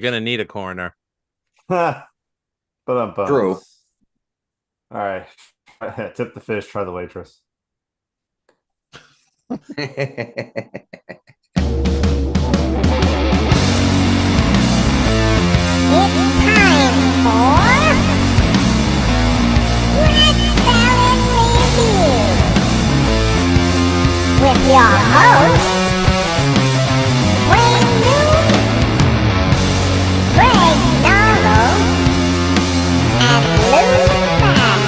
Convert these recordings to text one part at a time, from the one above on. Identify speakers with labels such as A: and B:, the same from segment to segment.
A: gonna need a coroner.
B: But
C: True.
B: all right. Tip the fish, try the waitress.
D: It's time for Red Salad Review with your hosts, Wayne Noon, Greg Narlow, and Lou Mack.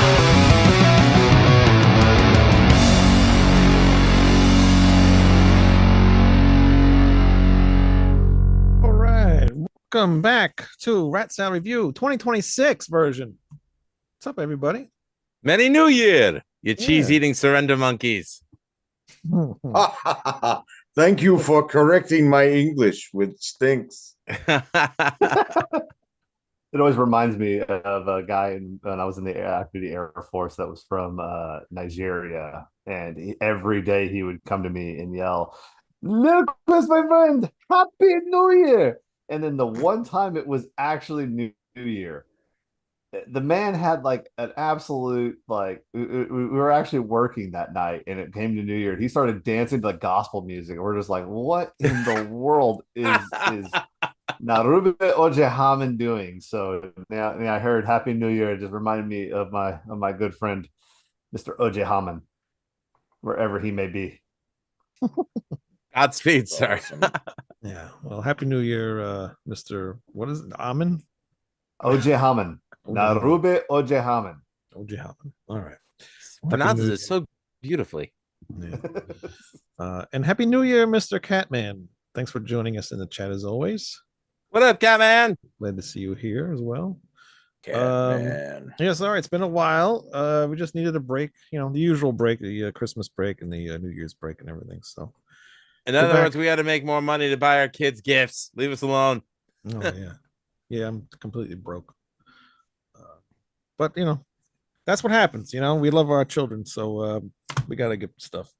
E: All right. Welcome back to Rat Salad Review 2026 version. What's up, everybody?
A: Merry New Year, you
E: Yeah.
A: cheese-eating surrender monkeys.
C: Thank you for correcting my English, which stinks.
B: It always reminds me of a guy when I was in the active Air Force that was from Nigeria, and every day he would come to me and yell, "Merry Christmas, my friend! Happy New Year!" And then the one time it was actually New Year, the man had like an absolute we were actually working that night, and it came to New Year. He started dancing to like gospel music, and we're just like, "What in the world is Narube Ojehaman doing?" So now I heard Happy New Year. It just reminded me of my good friend, Mr. Ojehaman, wherever he may be.
A: Godspeed, sir.
C: Awesome.
E: Yeah. Well, Happy New Year, Mr. What is it? Amin?
B: Ojehaman. Narube Ojehaman.
E: Ojehaman. All right.
A: Pronounces
E: New
A: it so beautifully.
E: Yeah. And Happy New Year, Mr. Catman. Thanks for joining us in the chat as always.
A: What up, Catman?
E: Glad to see you here as well.
C: Catman.
E: Yes, all right. It's been a while. We just needed a break, the usual break, the Christmas break and the New Year's break and everything. So,
A: In other words, we got to make more money to buy our kids gifts. Leave us alone.
E: oh yeah, yeah, I'm completely broke. But that's what happens. We love our children, so we gotta get stuff.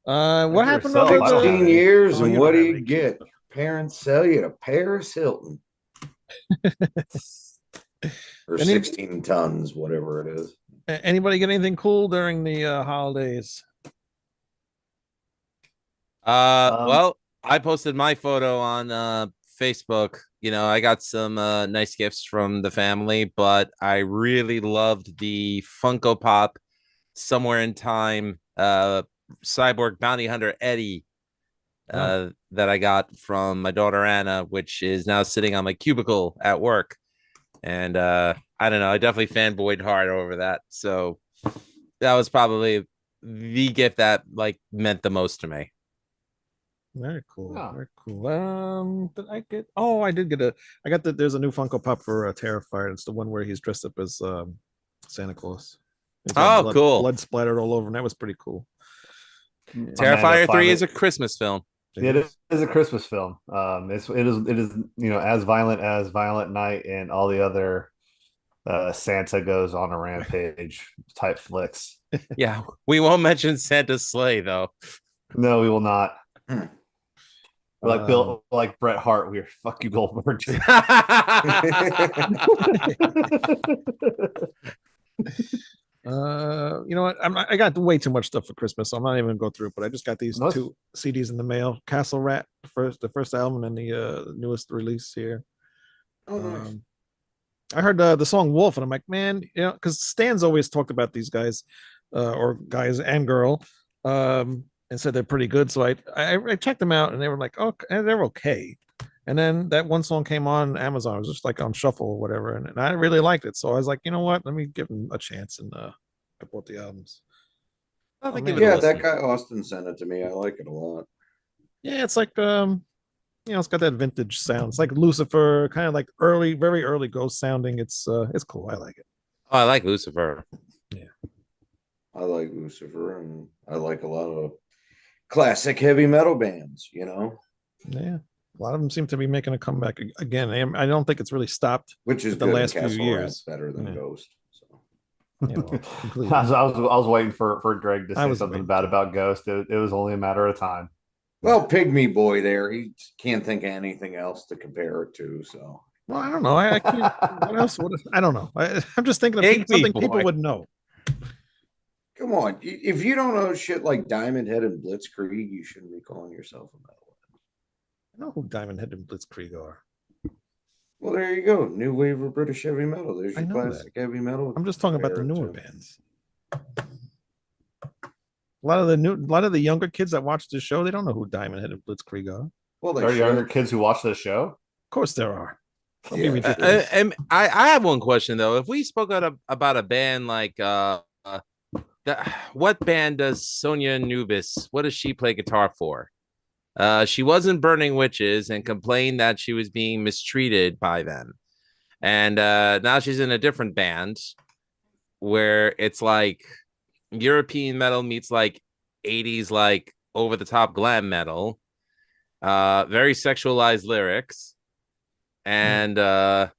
E: What happened
B: yourself,
E: over
B: I don't have
C: 16
B: any.
C: years,
E: Oh,
C: and
E: you
C: what
E: don't
C: do
E: have
C: you
E: any
C: get? Parents sell you to Paris Hilton for
E: Any-
C: 16 tons, whatever it is.
E: Anybody get anything cool during the holidays?
A: Well, I posted my photo on Facebook. I got some nice gifts from the family, but I really loved the Funko Pop Somewhere in Time Cyborg Bounty Hunter Eddie that I got from my daughter Anna, which is now sitting on my cubicle at work. And I don't know, I definitely fanboyed hard over that. So that was probably the gift that meant the most to me.
E: Very cool.
B: Oh.
E: Very cool. Did I get? Oh, I did get I got that. There's a new Funko Pop for Terrifier. It's the one where he's dressed up as Santa Claus. He's got
A: Cool.
E: Blood splattered all over, and that was pretty cool.
A: Terrifier 3 is a Christmas film.
B: It is a Christmas film. It is as violent as Violent Night and all the other Santa goes on a rampage type flicks.
A: Yeah, we won't mention Santa's sleigh though.
B: No, we will not.
C: Hmm.
B: Like Bill, like Bret Hart, we're fuck you, Goldberg.
E: You know what? I got way too much stuff for Christmas, so I'm not even gonna go through it. But I just got these two CDs in the mail: Castle Rat, the first album, and the newest release here.
C: Oh, nice.
E: I heard the song Wolf, and I'm like, man, because Stan's always talked about these guys, or guys and girl, and said they're pretty good. So I checked them out, and they were like, oh, they're okay. And then that one song came on Amazon. It was just like on shuffle or whatever, and I really liked it. So I was like, you know what? Let me give them a chance, and I bought the albums.
C: Yeah, that guy Austin sent it to me. I like it a lot.
E: Yeah, it's like it's got that vintage sound. It's like Lucifer, kind of like very early Ghost sounding. It's cool. I like it.
A: Oh, I like Lucifer.
E: Yeah,
C: I like Lucifer, and I like a lot of classic heavy metal bands.
E: Yeah. A lot of them seem to be making a comeback again. I don't think it's really stopped.
C: Which is
E: the
C: good.
E: last few
C: Castle
E: years
C: Rat's better than Ghost. So.
E: Completely.
B: I was waiting for Greg to say
E: was
B: something
E: waiting
B: bad
E: too.
B: about Ghost. It was only a matter of time.
C: Well, Pygmy Boy there, he can't think of anything else to compare it to. So,
E: Well, I don't know. I can't. What else? I don't know. I'm just thinking of something people would know.
C: come on. If you don't know shit like Diamond Head and Blitzkrieg, you shouldn't be calling yourself a metalhead.
E: I know who Diamond Head and Blitzkrieg are.
C: Well, there you go. New wave of British heavy metal. There's
E: I
C: your
E: know
C: classic heavy metal.
E: I'm just talking about the
C: Compare it
E: newer
C: to.
E: bands. A lot of the younger kids that watch this show, they don't know who Diamond Head and Blitzkrieg are. Of
C: Well,
B: There are
C: they
B: younger
C: should.
B: kids who watch this show.
E: course there are. Don't be
C: Yeah.
E: ridiculous.
A: And I have one question though. If we spoke about a band like what band does Sonia Nubis? What does she play guitar for? She wasn't Burning Witches and complained that she was being mistreated by them. And now she's in a different band where it's like European metal meets like 80s like over the top glam metal. Very sexualized lyrics. And the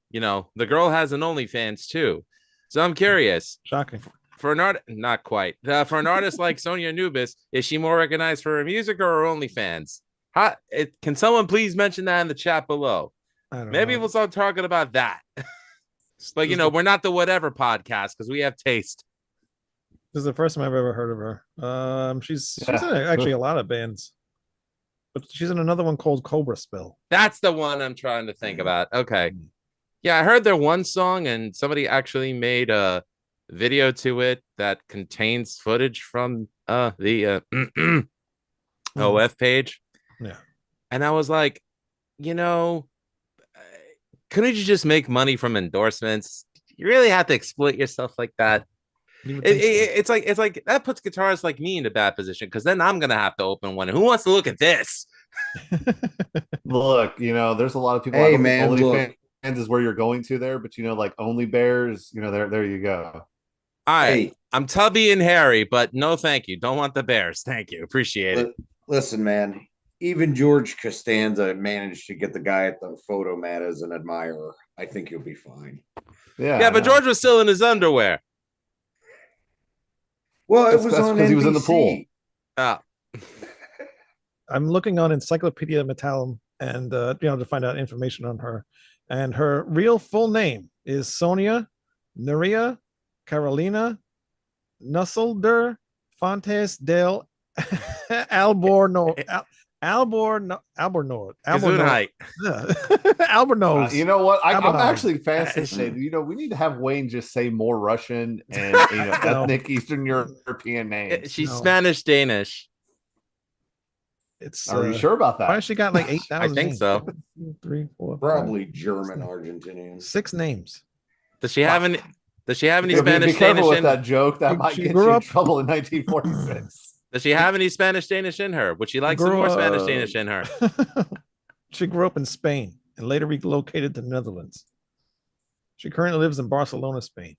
A: girl has an OnlyFans too. So I'm curious.
E: Shocking.
A: For an art, not quite. For an artist like Sonia Nubis, is she more recognized for her music or her OnlyFans? Can someone please mention that in the chat below? Maybe we'll start talking about that. But we're not the whatever podcast because we have taste.
E: This is the first time I've ever heard of her. She's in actually a lot of bands, but she's in another one called Cobra Spill.
A: That's the one I'm trying to think about. Okay, yeah, I heard their one song, and somebody actually made a video to it that contains footage from the OF page.
E: Yeah,
A: and I was like, couldn't you just make money from endorsements? You really have to exploit yourself like that. It's like that puts guitarists like me in a bad position because then I'm gonna have to open one. Who wants to look at this?
B: Look, there's a lot of people.
C: Hey, man,
B: OnlyFans is where you're going to there, but like Only Bears, there you go.
A: All right,
C: Hey.
A: I'm Tubby and Harry, but no, thank you. Don't want the Bears. Thank you, appreciate it.
C: Listen, man. Even George Costanza managed to get the guy at the photo mat as an admirer. I think you'll be fine.
A: Yeah, but George was still in his underwear.
C: Well, it was
B: that's
C: on
B: because
C: NBC.
B: he was in the pool.
A: Oh.
E: I'm looking on Encyclopedia Metallum and to find out information on her. And her real full name is Sonia Nuria Carolina Nusselder Fontes del Albornoz.
A: Gesundheit.
E: Albornoz.
B: You know what? I'm
E: Albornoz.
B: actually fascinated. We need to have Wayne just say more Russian and ethnic Eastern European names.
A: She's Spanish Danish.
E: Are
B: you sure about that?
E: Why has she got like 8,000?
A: I think so.
E: 1, 2, 3, 4,
C: Probably
E: 5,
C: German, Argentinian.
E: 6 names.
A: Does she have any? Does she have any
B: Be
A: Spanish
B: careful
A: Danish
B: with
A: in?
B: that joke. That might
E: She
B: get
E: grew
B: you in
E: up-
B: trouble in 1946.
A: Does she have any Spanish Danish in her? Would she like some
E: Grew
A: more
E: up-
A: Spanish Danish in her?
E: She grew up in Spain and later relocated to the Netherlands. She currently lives in Barcelona, Spain.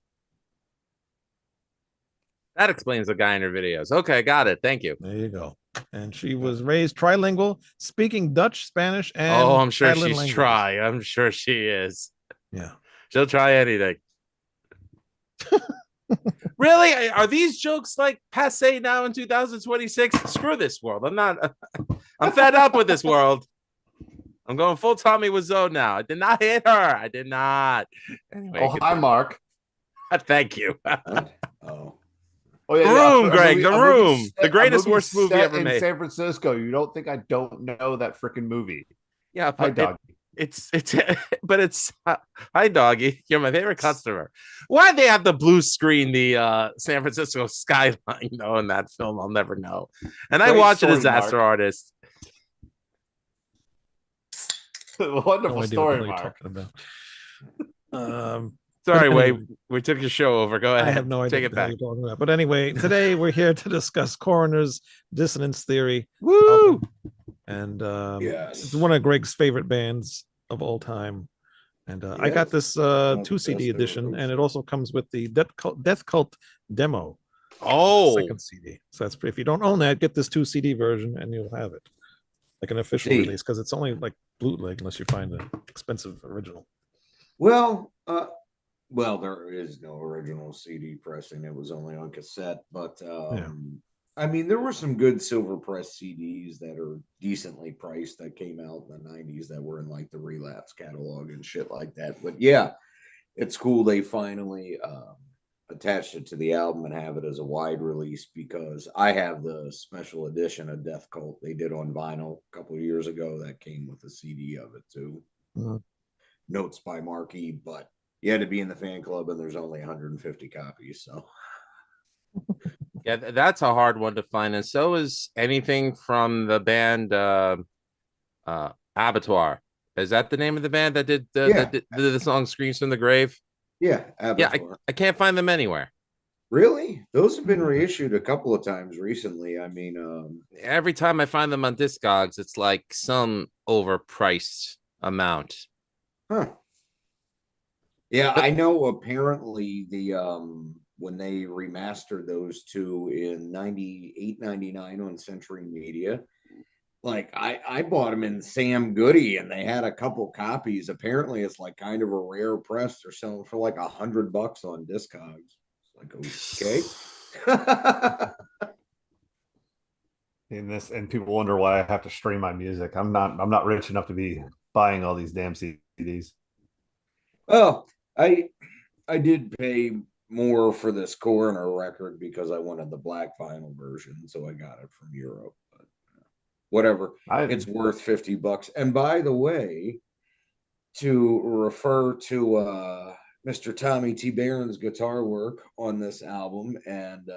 A: That explains the guy in her videos. Okay, got it. Thank you.
E: There you go. And she was raised trilingual, speaking Dutch, Spanish, and
A: I'm sure
E: Catalan
A: she's
E: language.
A: try. I'm sure she is.
E: Yeah.
A: She'll try anything. Really? Are these jokes like passe now in 2026? Screw this world. I'm fed up with this world. I'm going full Tommy Wiseau now. I did not hit her. I did not. Anyway,
B: Hi, Mark.
A: thank you.
C: Oh.
B: Oh, yeah,
A: The Room, Greg, The Room. The greatest worst movie
B: set
A: ever
B: in
A: made.
B: San Francisco. You don't think I don't know that freaking movie?
A: Yeah,
B: Hi,
A: but
B: dog.
A: it's hi doggy. You're my favorite customer. Why they have to blue screen the San Francisco skyline though in that film? I'll never know. And I
B: Great
A: watch
B: story,
A: a disaster
B: Mark.
A: artist.
B: Wonderful
E: No idea
B: story,
E: what you're
B: Mark.
E: talking about.
A: Sorry,
E: But
A: Wade.
E: anyway,
A: We took your show over. Go ahead.
E: I have no idea
A: Take it
E: what the hell
A: back.
E: you're talking about. But anyway, today we're here to discuss Coroner's Dissonance Theory.
A: Woo!
E: And
C: Yes.
E: it's one of Greg's favorite bands of all time. And I got this
C: the
E: 2 CD
C: best ever
E: edition, and
C: released.
E: it also comes with the Death Cult demo.
A: Oh,
E: Second CD. So that's if you don't own that, get this 2 CD version and you'll have it. Like an official
C: See.
E: release, because it's only like bootleg unless you find an expensive original.
C: Well, there is no original CD pressing. It was only on cassette, but I mean, there were some good silver press CDs that are decently priced that came out in the 90s that were in like the Relapse catalog and shit like that. But yeah, it's cool they finally attached it to the album and have it as a wide release, because I have the special edition of Death Cult they did on vinyl a couple of years ago that came with a CD of it too. Notes by Markey, but you had to be in the fan club and there's only 150 copies. So
A: Yeah, that's a hard one to find. And so is anything from the band Abattoir. Is that the name of the band that did the song Screams from the Grave?
C: Yeah,
A: Abattoir. Yeah, I can't find them anywhere.
C: Really? Those have been reissued a couple of times recently. I mean,
A: every time I find them on Discogs, it's like some overpriced amount.
C: Huh. Yeah, I know apparently the when they remastered those two in 98, 99 on Century Media, like I bought them in Sam Goody and they had a couple copies. Apparently it's like kind of a rare press. They're selling for like $100 on Discogs. It's like, okay.
B: And people wonder why I have to stream my music. I'm not rich enough to be buying all these damn CDs.
C: Oh, I did pay more for this Coroner record because I wanted the black vinyl version, so I got it from Europe. But whatever, it's worth $50. And by the way, to refer to Mr. Tommy T. Barron's guitar work on this album and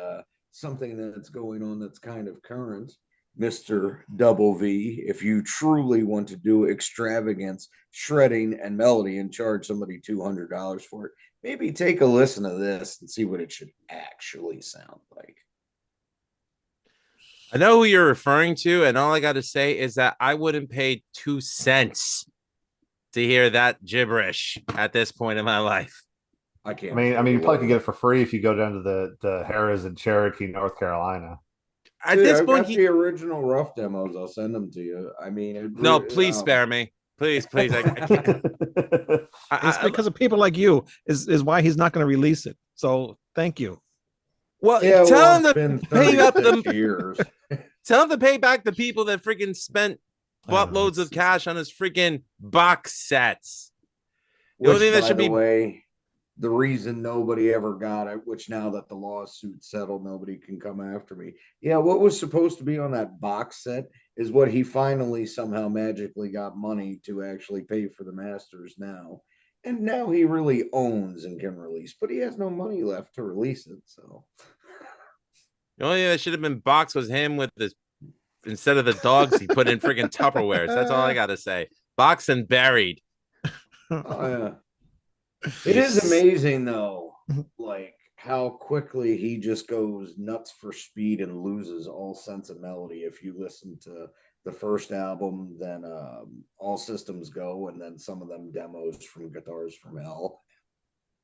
C: something that's going on that's kind of current, Mr. Double V, if you truly want to do extravagance, shredding, and melody and charge somebody $200 for it, maybe take a listen to this and see what it should actually sound like.
A: I know who you're referring to, and all I got to say is that I wouldn't pay 2 cents to hear that gibberish at this point in my life.
C: I can't.
B: I mean, you probably could get it for free if you go down to the Harrah's in Cherokee, North Carolina.
C: At this point, the original rough demos. I'll send them to you. I mean,
A: no, please spare me, please. I can't.
E: It's because of people like you is why he's not going to release it. So thank you.
A: Well,
C: yeah,
A: tell him to pay up
C: the years.
A: Tell him to pay back the people that freaking spent buttloads of cash on his freaking box sets.
C: The only thing that should be the reason nobody ever got it, which now that the lawsuit settled, nobody can come after me. Yeah, what was supposed to be on that box set is what he finally somehow magically got money to actually pay for the masters now. And now he really owns and can release, but he has no money left to release it. So
A: the only thing that should have been boxed was him with this, instead of the dogs he put in freaking Tupperwares. That's all I gotta say. Boxed and buried.
C: Oh, yeah. It is amazing though, like how quickly he just goes nuts for speed and loses all sense of melody. If you listen to the first album, then All Systems Go, and then some of them demos from Guitars from Hell.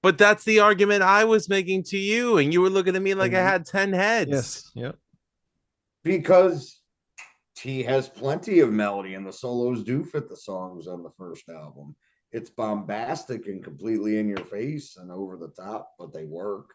A: But that's the argument I was making to you, and you were looking at me like I had 10 heads.
E: Yes, yep.
C: Because he has plenty of melody, and the solos do fit the songs on the first album. It's bombastic and completely in your face and over the top, but they work.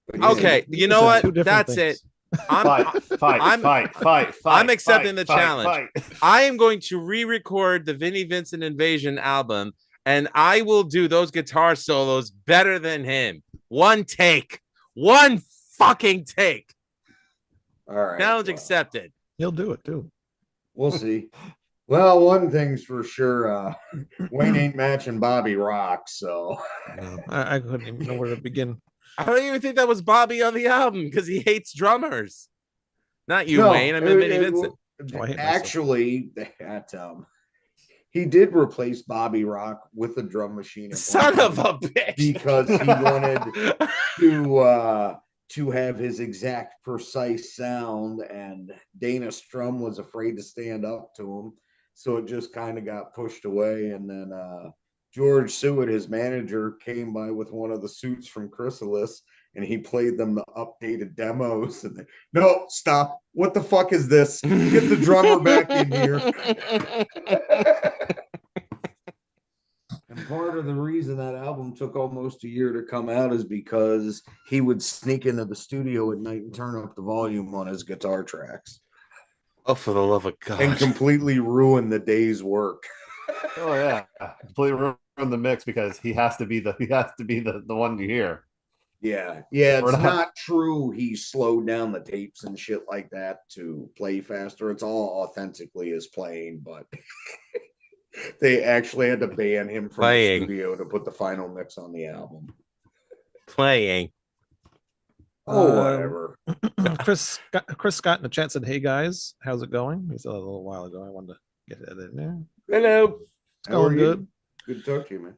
A: But okay, you know what? That's things. It. I'm accepting the challenge. I am going to re-record the Vinnie Vincent Invasion album, and I will do those guitar solos better than him. One fucking take.
C: All right.
A: Challenge accepted.
E: He'll do it too.
C: We'll see. Well, one thing's for sure, Wayne ain't matching Bobby Rock, so
E: I couldn't even know where to begin.
A: I don't even think that was Bobby on the album because he hates drummers. Not you, Wayne. I mean, Vinnie Vincent.
C: Actually, he did replace Bobby Rock with a drum machine.
A: Son of a bitch!
C: Because he wanted to have his exact precise sound, and Dana Strum was afraid to stand up to him. So it just kind of got pushed away. And then George Seward, his manager, came by with one of the suits from Chrysalis, and he played them the updated demos. And no, stop. What the fuck is this? Get the drummer back in here. And part of the reason that album took almost a year to come out is because he would sneak into the studio at night and turn up the volume on his guitar tracks
A: Oh, for the love of
C: and
A: God.
C: completely ruin the day's work.
B: Oh yeah, completely ruined the mix because he has to be the one you hear.
C: Yeah,
B: We're
C: it's
B: not.
C: not true. He slowed down the tapes and shit like that to play faster. It's all authentically his playing, but they actually had to ban him from
A: Playing.
C: the studio to put the final mix on the album.
A: Playing.
C: Oh, whatever.
E: Chris Scott in the chat said, "Hey guys, how's it going?" He said a little while ago. I wanted to get that in there.
A: Hello.
E: It's going good.
C: Good to talk to you, man.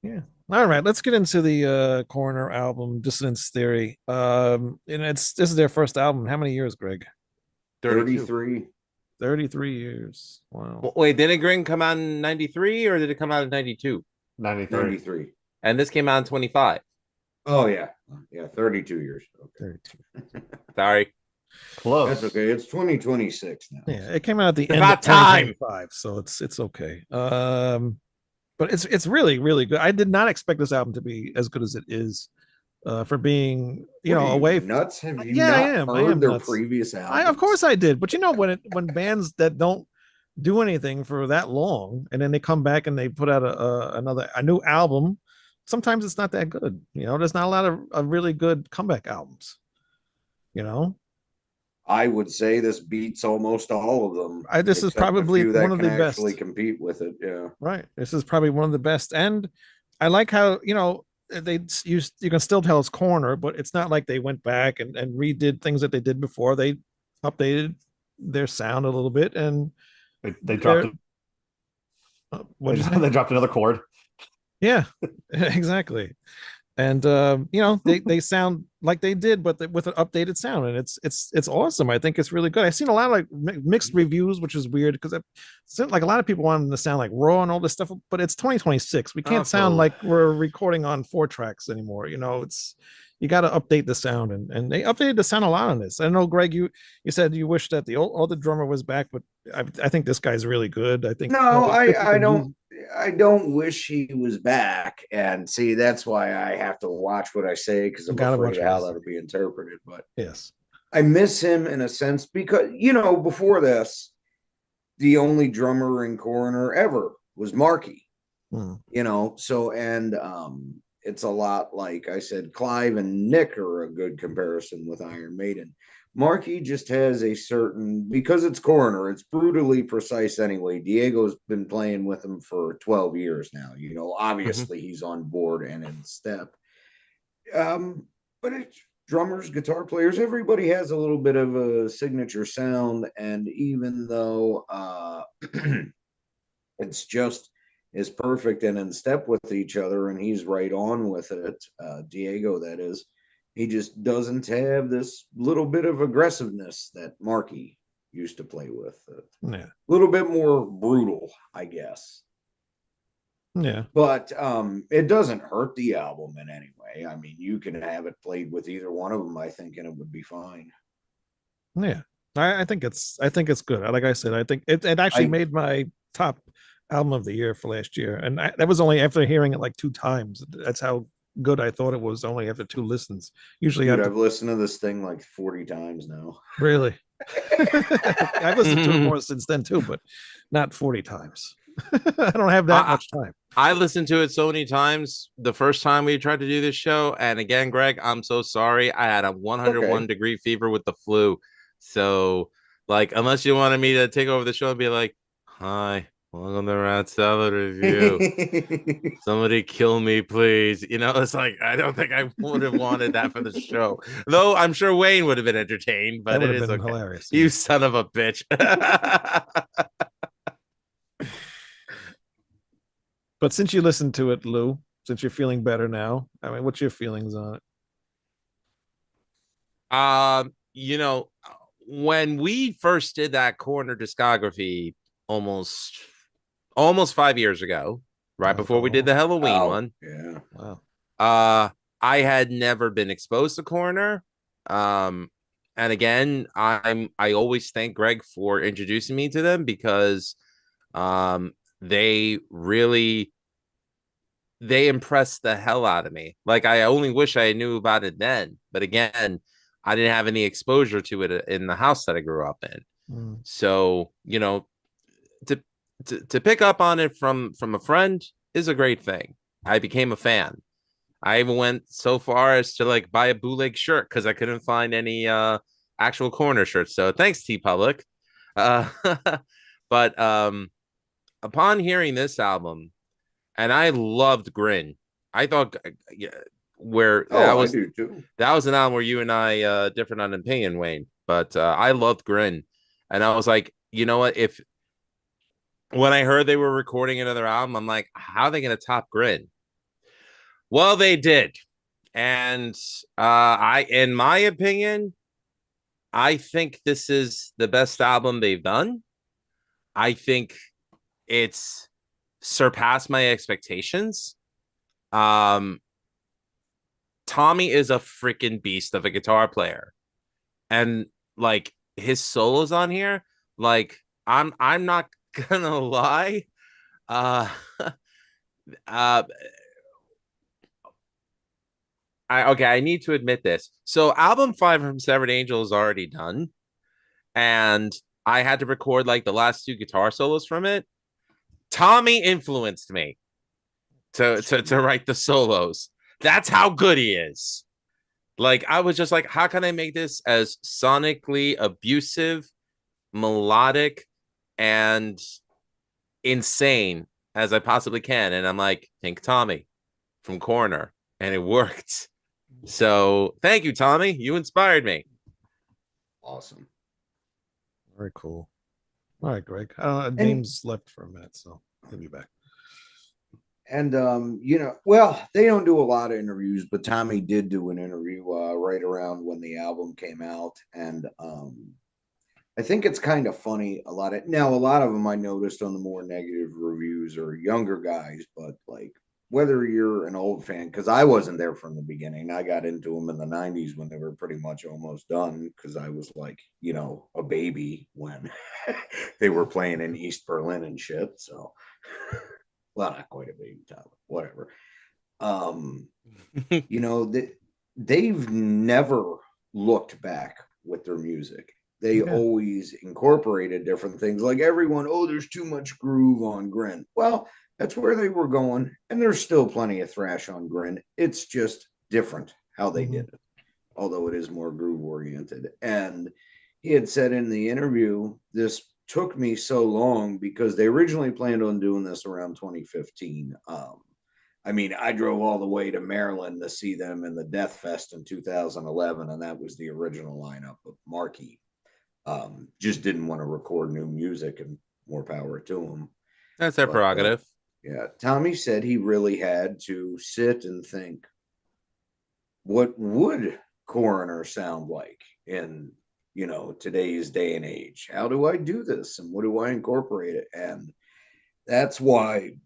E: Yeah. All right, let's get into the Coroner album, Dissonance Theory. And this is their first album. How many years, Greg?
C: 33.
E: 33 years. Wow.
A: Wait, didn't Green come out in 93 or did it come out in 92?
C: 93.
A: And this came out in 25.
C: Oh, yeah. Yeah, 32 years. Okay.
E: 32.
A: Sorry.
B: Close.
C: That's okay. It's 2026 now.
E: Yeah, it came out at the end
A: about
E: of
A: time.
E: 2025, so it's okay. But it's really, really good. I did not expect this album to be as good as it is. For being, away
C: nuts. Have you
E: yeah,
C: not
E: I am. I
C: heard
E: am
C: their
E: nuts.
C: previous albums?
E: Of course I did. But when bands that don't do anything for that long and then they come back and they put out a new album, sometimes it's not that good. There's not a lot of really good comeback albums.
C: I would say this beats almost all of them.
E: This is probably one of the best.
C: Actually compete with it. Yeah.
E: Right. This is probably one of the best. And I like how, you can still tell it's Coroner, but it's not like they went back and redid things that they did before. They updated their sound a little bit, and
B: they dropped they dropped another chord.
E: Yeah, exactly. And they sound like they did, but with an updated sound, and it's awesome. I think it's really good. I've seen a lot of like mixed reviews, which is weird because like a lot of people want them to sound like raw and all this stuff, but it's 2026. We can't sound like we're recording on 4 tracks anymore. You got to update the sound, and they updated the sound a lot on this. I know, Greg, you said you wish that the other drummer was back, but I think this guy's really good. I think
C: I don't wish he was back, and see that's why I have to watch what I say because I'm afraid of how that'll be interpreted. But
E: yes,
C: I miss him in a sense because before this, the only drummer in Coroner ever was Marky. It's a lot like I said, Clive and Nick are a good comparison with Iron Maiden. Marky just has a certain, because it's Coroner, it's brutally precise anyway. Diego's been playing with him for 12 years now. Obviously he's on board and in step. But it's drummers, guitar players, everybody has a little bit of a signature sound. And even though it's just is perfect and in step with each other, and he's right on with it, Diego, that is, he just doesn't have this little bit of aggressiveness that Marky used to play with.
E: Yeah.
C: A little bit more brutal, I guess.
E: Yeah.
C: But it doesn't hurt the album in any way. I mean, you can have it played with either one of them, I think, and it would be fine.
E: Yeah. I think it's good. Like I said, I think it actually made my top album of the year for last year, and that was only after hearing it like 2 times. That's how good I thought it was, only after 2 listens. Usually
C: I've listened to this thing like 40 times now.
E: Really? I've listened to it more since then too, but not 40 times. I don't have that much time.
A: I listened to it so many times the first time we tried to do this show, and again, Greg, I'm so sorry. I had a 101-degree fever with the flu, so like unless you wanted me to take over the show and be like, hi, welcome to Rat Salad Review. Somebody kill me, please. It's like I don't think I would have wanted that for the show. Though I'm sure Wayne would have been entertained, but it is okay.
E: Hilarious.
A: You son of a bitch.
E: But since you listened to it, Lou, since you're feeling better now, I mean, what's your feelings on
A: it? When we first did that Coroner discography almost 5 years ago, right before we did the Halloween one.
C: Yeah.
E: Wow.
A: I had never been exposed to Coroner. And again, I always thank Greg for introducing me to them because they really they impressed the hell out of me. Like, I only wish I knew about it then, but again, I didn't have any exposure to it in the house that I grew up in.
E: Mm.
A: So, you know, to to pick up on it from a friend is a great thing. I became a fan. I even went so far as to like buy a bootleg shirt because I couldn't find any actual Corner shirts. So thanks, T Public. Uh, but upon hearing this album, and I loved Grin. I thought yeah, where that
C: Oh, I
A: was
C: do too.
A: that was an album where you and I different on opinion, Wayne. But I loved Grin, and I was like, you know what? If when I heard they were recording another album, I'm like, how are they going to top Grin? Well, they did, and in my opinion, I think this is the best album they've done. I think it's surpassed my expectations. Um, Tommy is a freaking beast of a guitar player, and like his solos on here, like I'm not gonna lie. Uh, uh, I need to admit this. So album 5 from Severed Angel is already done, and I had to record like the last 2 guitar solos from it. Tommy influenced me to write the solos. That's how good he is. Like, I was just like, how can I make this as sonically abusive, melodic, and insane as I possibly can? And I'm like, think Tommy from Corner, and it worked. So thank you, Tommy. You inspired me.
C: Awesome.
E: Very cool. All right, Greg. James left for a minute, so he'll be back.
C: And you know, well, they don't do a lot of interviews, but Tommy did do an interview right around when the album came out, and I think it's kind of funny. A lot of them I noticed on the more negative reviews are younger guys, but like whether you're an old fan, because I wasn't there from the beginning. I got into them in the '90s when they were pretty much almost done, because I was like, you know, a baby when they were playing in East Berlin and shit. So. Well, not quite a baby, Tyler. Whatever. You know, they've never looked back with their music. They always incorporated different things. Like everyone, oh, there's too much groove on Grin. Well, that's where they were going, and there's still plenty of thrash on Grin. It's just different how they did it, although it is more groove oriented. And he had said in the interview, this took me so long because they originally planned on doing this around 2015. I mean, I drove all the way to Maryland to see them in the Death Fest in 2011, and that was the original lineup. But Marky just didn't want to record new music, and more power to him.
A: That's their prerogative.
C: Yeah, Tommy said he really had to sit and think, what would Coroner sound like in, you know, today's day and age? How do I do this, and what do I incorporate it? And that's why,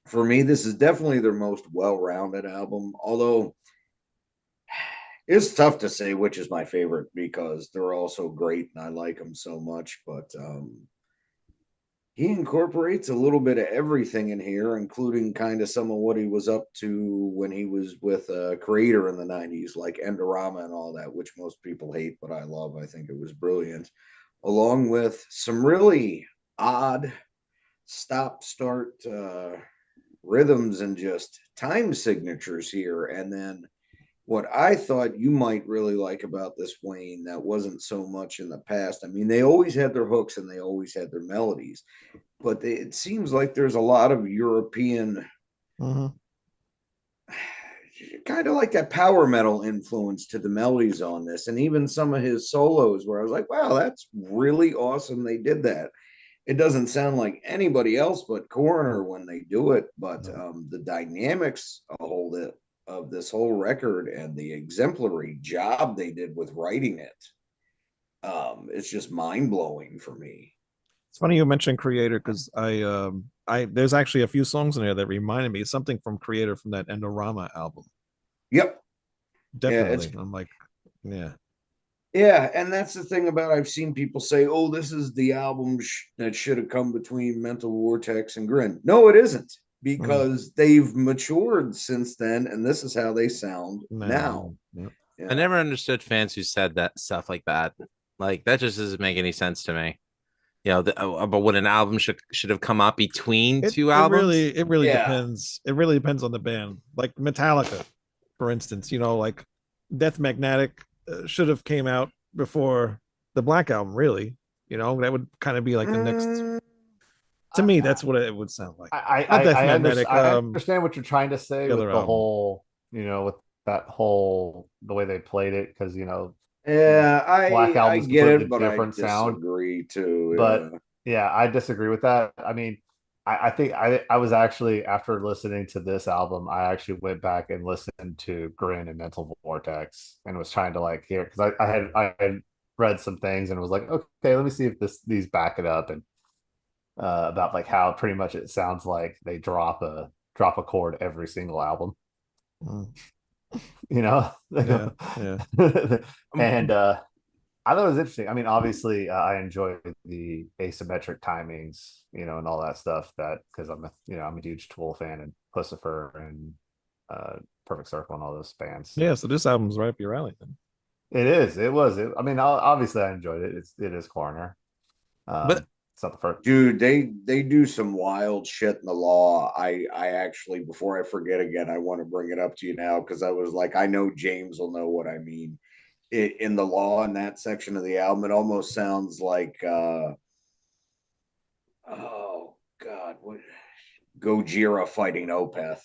C: for me, this is definitely their most well-rounded album. Although it's tough to say which is my favorite because they're all so great and I like them so much. But he incorporates a little bit of everything in here, including kind of some of what he was up to when he was with Creator in the 90s, like Endorama and all that, which most people hate, but I love. I think it was brilliant, along with some really odd stop-start rhythms and just time signatures here. And then what I thought you might really like about this, Wayne, that wasn't so much in the past. I mean, they always had their hooks and they always had their melodies, but it seems like there's a lot of European, kind of like that power metal influence to the melodies on this. And even some of his solos where I was like, wow, that's really awesome. They did that. It doesn't sound like anybody else but Coroner when they do it, but the dynamics of this whole record and the exemplary job they did with writing it, it's just mind-blowing for me.
E: It's funny you mentioned Creator because I there's actually a few songs in there that reminded me of something from Creator from that Endorama album.
C: Yep.
E: Definitely. I'm like, yeah.
C: Yeah, and that's the thing about, I've seen people say, oh, this is the album that should have come between Mental Vortex and Grin. No, it isn't. because they've matured since then, and this is how they sound now.
E: Yeah.
C: Yeah.
A: I never understood fans who said that stuff like that. Like that just doesn't make any sense to me. You know, about what an album should have come out between two albums.
E: It really
C: Yeah.
E: depends. It really depends on the band. Like Metallica, for instance, you know, like Death Magnetic should have came out before the Black Album, really. You know, that would kind of be like the next. To me, that's what it would sound like. Not Death Magnetic.
B: I understand what you're trying to say with the
E: album.
B: whole, you know, with that whole the way they played it, because you know,
C: Yeah,
B: Black
C: I
B: Album's
C: get it,
B: completely
C: but
B: different
C: I
B: sound.
C: disagree too.
B: But yeah, I disagree with that. I mean, I think I was actually, after listening to this album, I actually went back and listened to Grin and Mental Vortex and was trying to like hear, because I had read some things and was like, okay, let me see if these back it up, and about like how pretty much it sounds like they drop a chord every single album. You know?
E: Yeah.
B: And I thought it was interesting. I mean, obviously, I enjoy the asymmetric timings, you know, and all that stuff. That because I'm a huge Tool fan, and Pussifer and Perfect Circle and all those bands.
E: Yeah, so this album's right up your alley then.
B: It is. It was. I mean, obviously, I enjoyed it. It is Coroner.
A: But
B: it's not the first.
C: Dude, they do some wild shit in the law. I actually, before I forget again, I want to bring it up to you now because I was like, I know James will know what I mean. In the law, in that section of the album, it almost sounds like oh god, what Gojira fighting Opeth.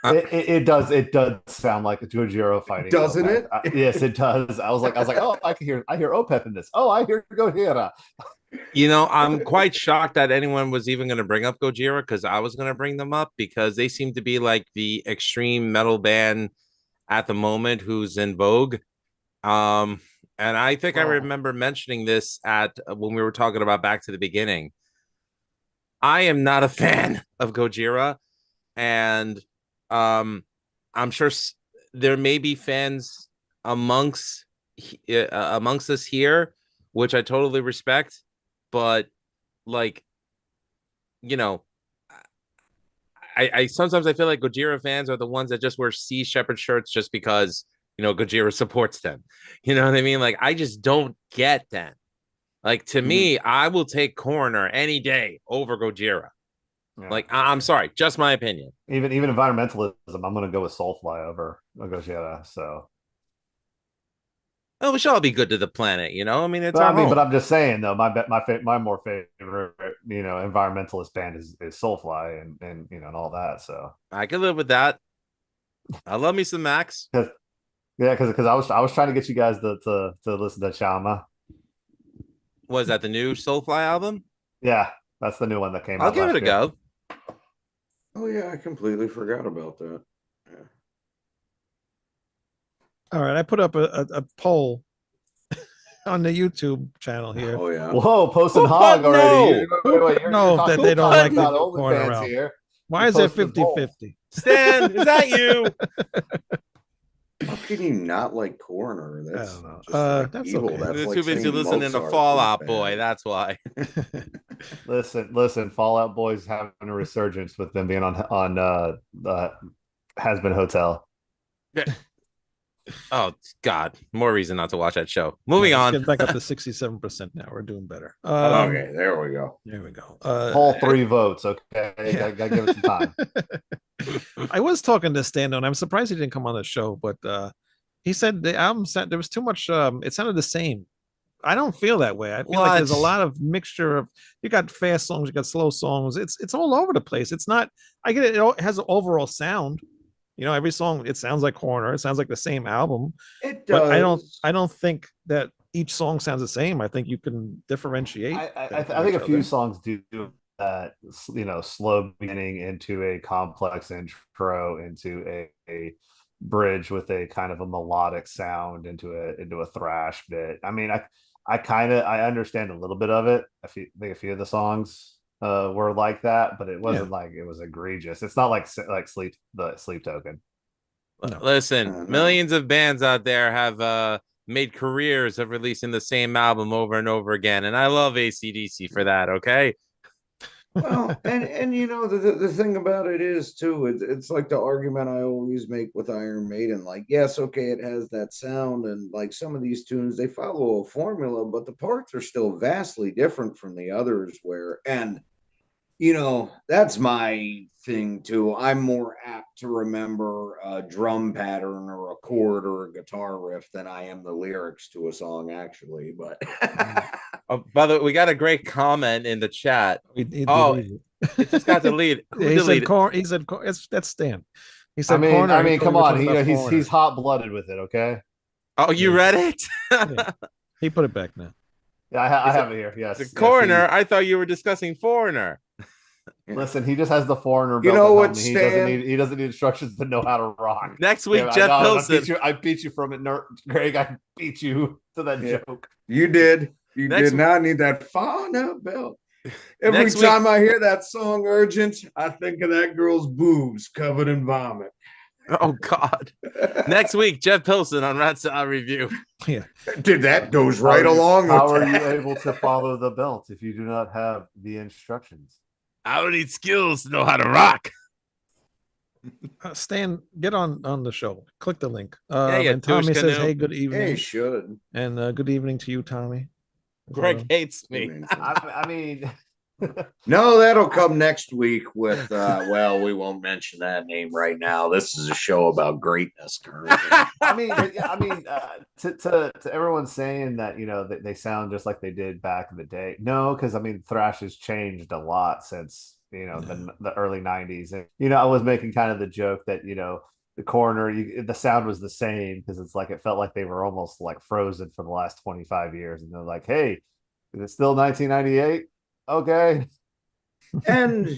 B: It does sound like a Gojira fighting,
C: doesn't
B: Opeth.
C: it?
B: Yes, it does. I was like, oh, I hear Opeth in this. Oh, I hear Gojira.
A: You know, I'm quite shocked that anyone was even going to bring up Gojira, because I was going to bring them up because they seem to be like the extreme metal band at the moment who's in vogue. And I think I remember mentioning this at when we were talking about Back to the Beginning. I am not a fan of Gojira, and I'm sure there may be fans amongst us here, which I totally respect, but like, you know, I sometimes I feel like Gojira fans are the ones that just wear Sea Shepherd shirts just because, you know, Gojira supports them. You know what I mean? Like, I just don't get that. Like, to me, I will take Coroner any day over Gojira. Yeah. Like, I'm sorry, just my opinion.
B: Even environmentalism, I'm going to go with Soulfly over Gojira. So,
A: oh, we should all be good to the planet, you know. I mean, it's
B: but,
A: our home.
B: But I'm just saying though, my more favorite, you know, environmentalist band is Soulfly and you know, and all that. So
A: I can live with that. I love me some Max.
B: Yeah, because I was trying to get you guys to listen to Chama.
A: Was that the new Soulfly album?
B: Yeah, that's the new one that came out.
A: I'll give it a go.
C: Oh yeah, I completely forgot about that. Yeah.
E: All right, I put up a poll on the YouTube channel here.
C: Oh yeah.
B: Whoa, posting hog already.
E: No, that they don't like the Corner
B: fans here.
E: Why is it 50-50?
A: Stan, is that you?
C: How can you not like Coroner? That's
E: I don't know.
C: Just
E: That's
C: evil.
E: okay.
C: That's
A: They're
C: like
A: too busy
C: saying
A: listening to
C: Mozart
A: Fall
C: was
A: Out
C: bad.
A: Boy. That's why.
B: Listen, Fall Out Boy's having a resurgence with them being on Has Been Hotel.
A: Oh God, more reason not to watch that show. Moving on.
E: Get back up to 67% now. We're doing better.
C: Okay, there we go.
E: There we go.
B: All 3 votes. Okay, yeah. Gotta give it some time.
E: I was talking to Stando, and I'm surprised he didn't come on the show, but he said the album there was too much. It sounded the same. I don't feel that way. I feel like there's a lot of mixture of, you got fast songs, you got slow songs. It's all over the place. It's not. I get it. It has an overall sound. You know, every song, it sounds like Coroner. It sounds like the same album.
C: It does.
E: But I don't think that each song sounds the same. I think you can differentiate.
B: I think a few songs do that, you know, slow beginning into a complex intro, into a bridge with a kind of a melodic sound, into a thrash bit. I mean, I understand a little bit of it. I think a few of the songs were like that, but it wasn't like it was egregious. It's not like Sleep Token.
A: No. Listen, millions of bands out there have made careers of releasing the same album over and over again, and I love AC/DC for that. Okay,
C: Well, and you know the thing about it is too, it's like the argument I always make with Iron Maiden. Like, yes, okay, it has that sound, and like some of these tunes, they follow a formula, but the parts are still vastly different from the others. That's my thing too. I'm more apt to remember a drum pattern or a chord or a guitar riff than I am the lyrics to a song, actually. But
A: Oh, by the way, we got a great comment in the chat.
E: He
A: Oh,
E: deleted
A: it just got deleted. Who
E: Yeah, he said
A: deleted?
E: corn. He said that's Stan. He
B: I
E: said
B: mean,
E: corner.
B: I
E: He
B: mean,
E: thought
B: come
E: you were
B: on.
E: talking
B: He,
E: about
B: he's
E: Foreigner.
B: hot blooded with it. Okay.
A: Oh, you
E: Yeah.
A: read it?
E: Yeah. He put it back now.
B: Yeah, I have it here. Yes.
A: The
B: yes,
A: coroner. I thought you were discussing Foreigner.
B: Listen, he just has the foreigner
C: You
B: belt
C: know
B: at
C: what,
B: home.
C: Stan?
B: He doesn't need instructions to know how to rock.
A: Next week,
B: Yeah,
A: Jeff
B: I
A: Pilson.
B: I beat you from it, Greg. I beat you to that
C: Yeah.
B: joke.
C: You did. You
A: Next
C: did not need that fauna belt. Every
A: Next week-
C: time I hear that song Urgent, I think of that girl's boobs covered in vomit.
A: Oh God! Next week, Jeff Pilson on Rat Salad Review.
E: Yeah.
C: Dude, that goes right along
B: How
C: with
B: are you
C: that.
B: able to follow the belt if you do not have the instructions?
A: I don't need skills to know how to rock.
E: Stan, get on the show. Click the link.
A: Yeah,
E: And Tommy
A: douche
E: says,
A: canoe.
E: "Hey, good
C: Hey,
E: evening,"
C: should.
E: and good evening to you, Tommy.
A: Greg hates me.
B: I mean,
C: No, that'll come next week with well, we won't mention that name right now. This is a show about greatness currently.
B: to everyone saying that they sound just like they did back in the day. No, because I mean, thrash has changed a lot since the early '90s, and I was making kind of the joke that the coroner, the sound was the same because it's like it felt like they were almost like frozen for the last 25 years, and they're like, hey, is it still 1998? Okay.
C: And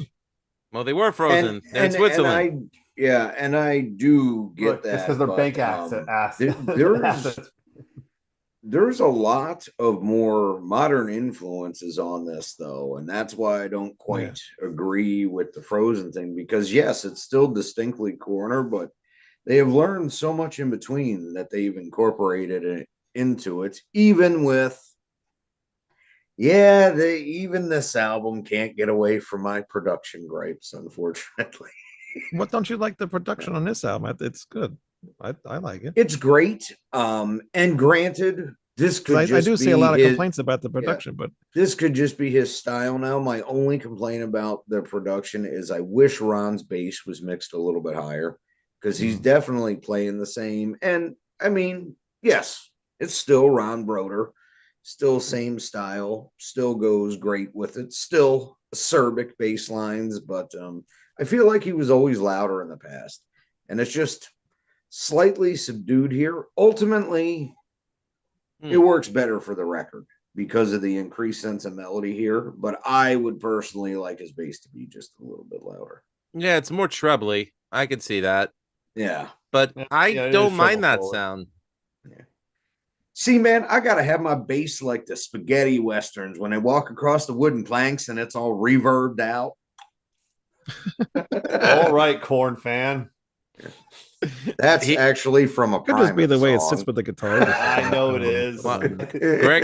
A: Well, they were frozen. They're in Switzerland.
C: And I do get
B: Look,
C: that.
B: just because they're bank assets.
C: There's a lot of more modern influences on this, though, and that's why I don't quite agree with the Frozen thing. Because yes, it's still distinctly corner, but they have learned so much in between that they've incorporated it into it. Even with, even this album can't get away from my production gripes, unfortunately.
E: What don't you like the production on this album? It's good. I like it.
C: It's great. And granted, this could
E: I
C: just
E: do see a
C: be
E: lot of
C: his-
E: complaints about the production, but
C: this could just be his style now. My only complaint about the production is I wish Ron's bass was mixed a little bit higher because he's definitely playing the same. And I mean, yes, it's still Ron Broder, still same style, still goes great with it, still acerbic bass lines, but I feel like he was always louder in the past. And it's just slightly subdued here. Ultimately, it works better for the record because of the increased sense of melody here. But I would personally like his bass to be just a little bit louder.
A: Yeah, it's more trebly. I could see that.
C: Yeah.
A: But I
B: it
A: don't
B: is
A: mind that
B: treble forward.
A: sound.
C: See, man, I gotta have my bass like the spaghetti westerns when they walk across the wooden planks and it's all reverbed out.
B: All right, corn fan.
C: That's actually from a
E: could just be
C: Primus
E: the way it
C: song.
E: sits with the guitar.
B: I know it is.
A: Well,
B: Greg,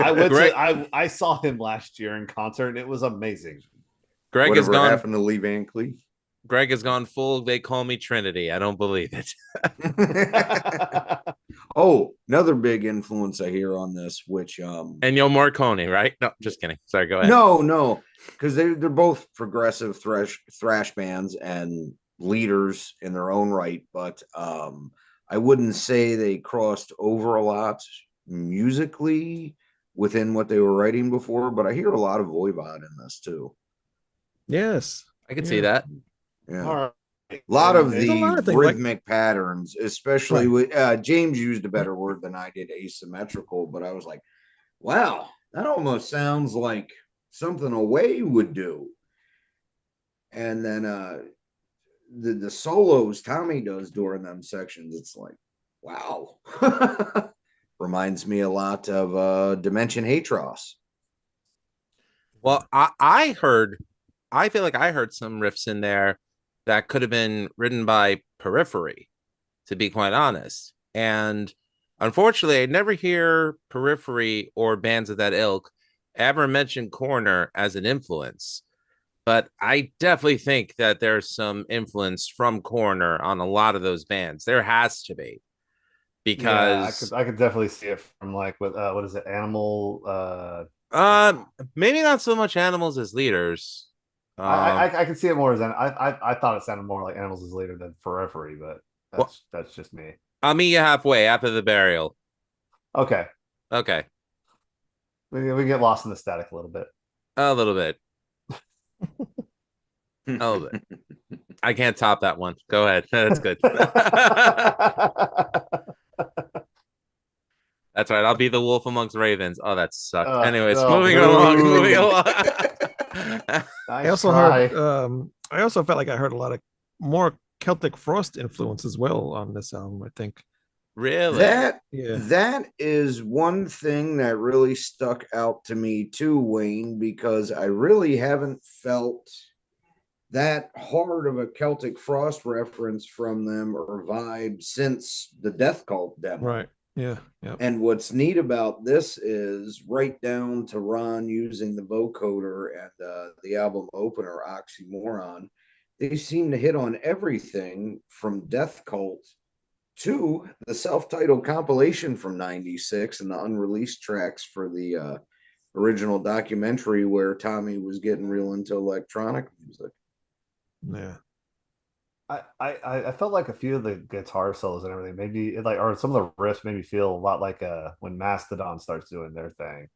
B: I saw him last year in concert, and it was amazing.
A: Greg has
C: Whatever
A: gone.
C: happened to Lee Van Cleef?
A: Greg has gone full. They call me Trinity. I don't believe it.
C: Oh, another big influence I hear on this, which
A: And Yo Morricone, right? No, just kidding. Sorry, go ahead.
C: no, because they're both progressive thrash bands and leaders in their own right, but I wouldn't say they crossed over a lot musically within what they were writing before, but I hear a lot of Voivod in this too.
E: Yes,
A: I can see that.
C: Yeah.
B: All right.
C: A lot of
E: There's a
C: the
E: lot of things, like-
C: rhythmic patterns, especially with James used a better word than I did, asymmetrical, but I was like, wow, that almost sounds like something Away would do. And then the solos Tommy does during them sections, it's like, wow. Reminds me a lot of Dimension Hatros.
A: Well, I feel like I heard some riffs in there that could have been written by Periphery, to be quite honest. And unfortunately, I never hear Periphery or bands of that ilk ever mention Coroner as an influence. but I definitely think that there's some influence from Coroner on a lot of those bands. There has to be,
B: Yeah,
A: because
B: I could definitely see it from like with what is it, Animal?
A: maybe not so much Animals as Leaders.
B: I can see it more as I thought it sounded more like Animals as Leader than Forevery, but
A: Well,
B: that's just me.
A: I'll meet you halfway after the burial.
B: Okay,
A: Okay,
B: we get lost in the static a little bit.
A: a little bit. A little bit. I can't top that one. Go ahead. That's good. That's right. I'll be the wolf amongst ravens. Oh, that sucked. Anyways, moving along. Moving along.
B: Nice
E: I also
B: try.
E: heard I also felt like I heard a lot of more Celtic Frost influence as well on this album, I think.
A: Really?
C: That is one thing that really stuck out to me too, Wayne, because I really haven't felt that hard of a Celtic Frost reference from them or vibe since the Death Cult demo.
E: Right. Yeah. Yeah.
C: And what's neat about this is right down to Ron using the vocoder and the album opener, Oxymoron. They seem to hit on everything from Death Cult to the self-titled compilation from '96 and the unreleased tracks for the original documentary where Tommy was getting real into electronic music.
E: Yeah.
B: I felt like a few of the guitar solos and everything maybe like, or some of the riffs made me feel a lot like when Mastodon starts doing their thing.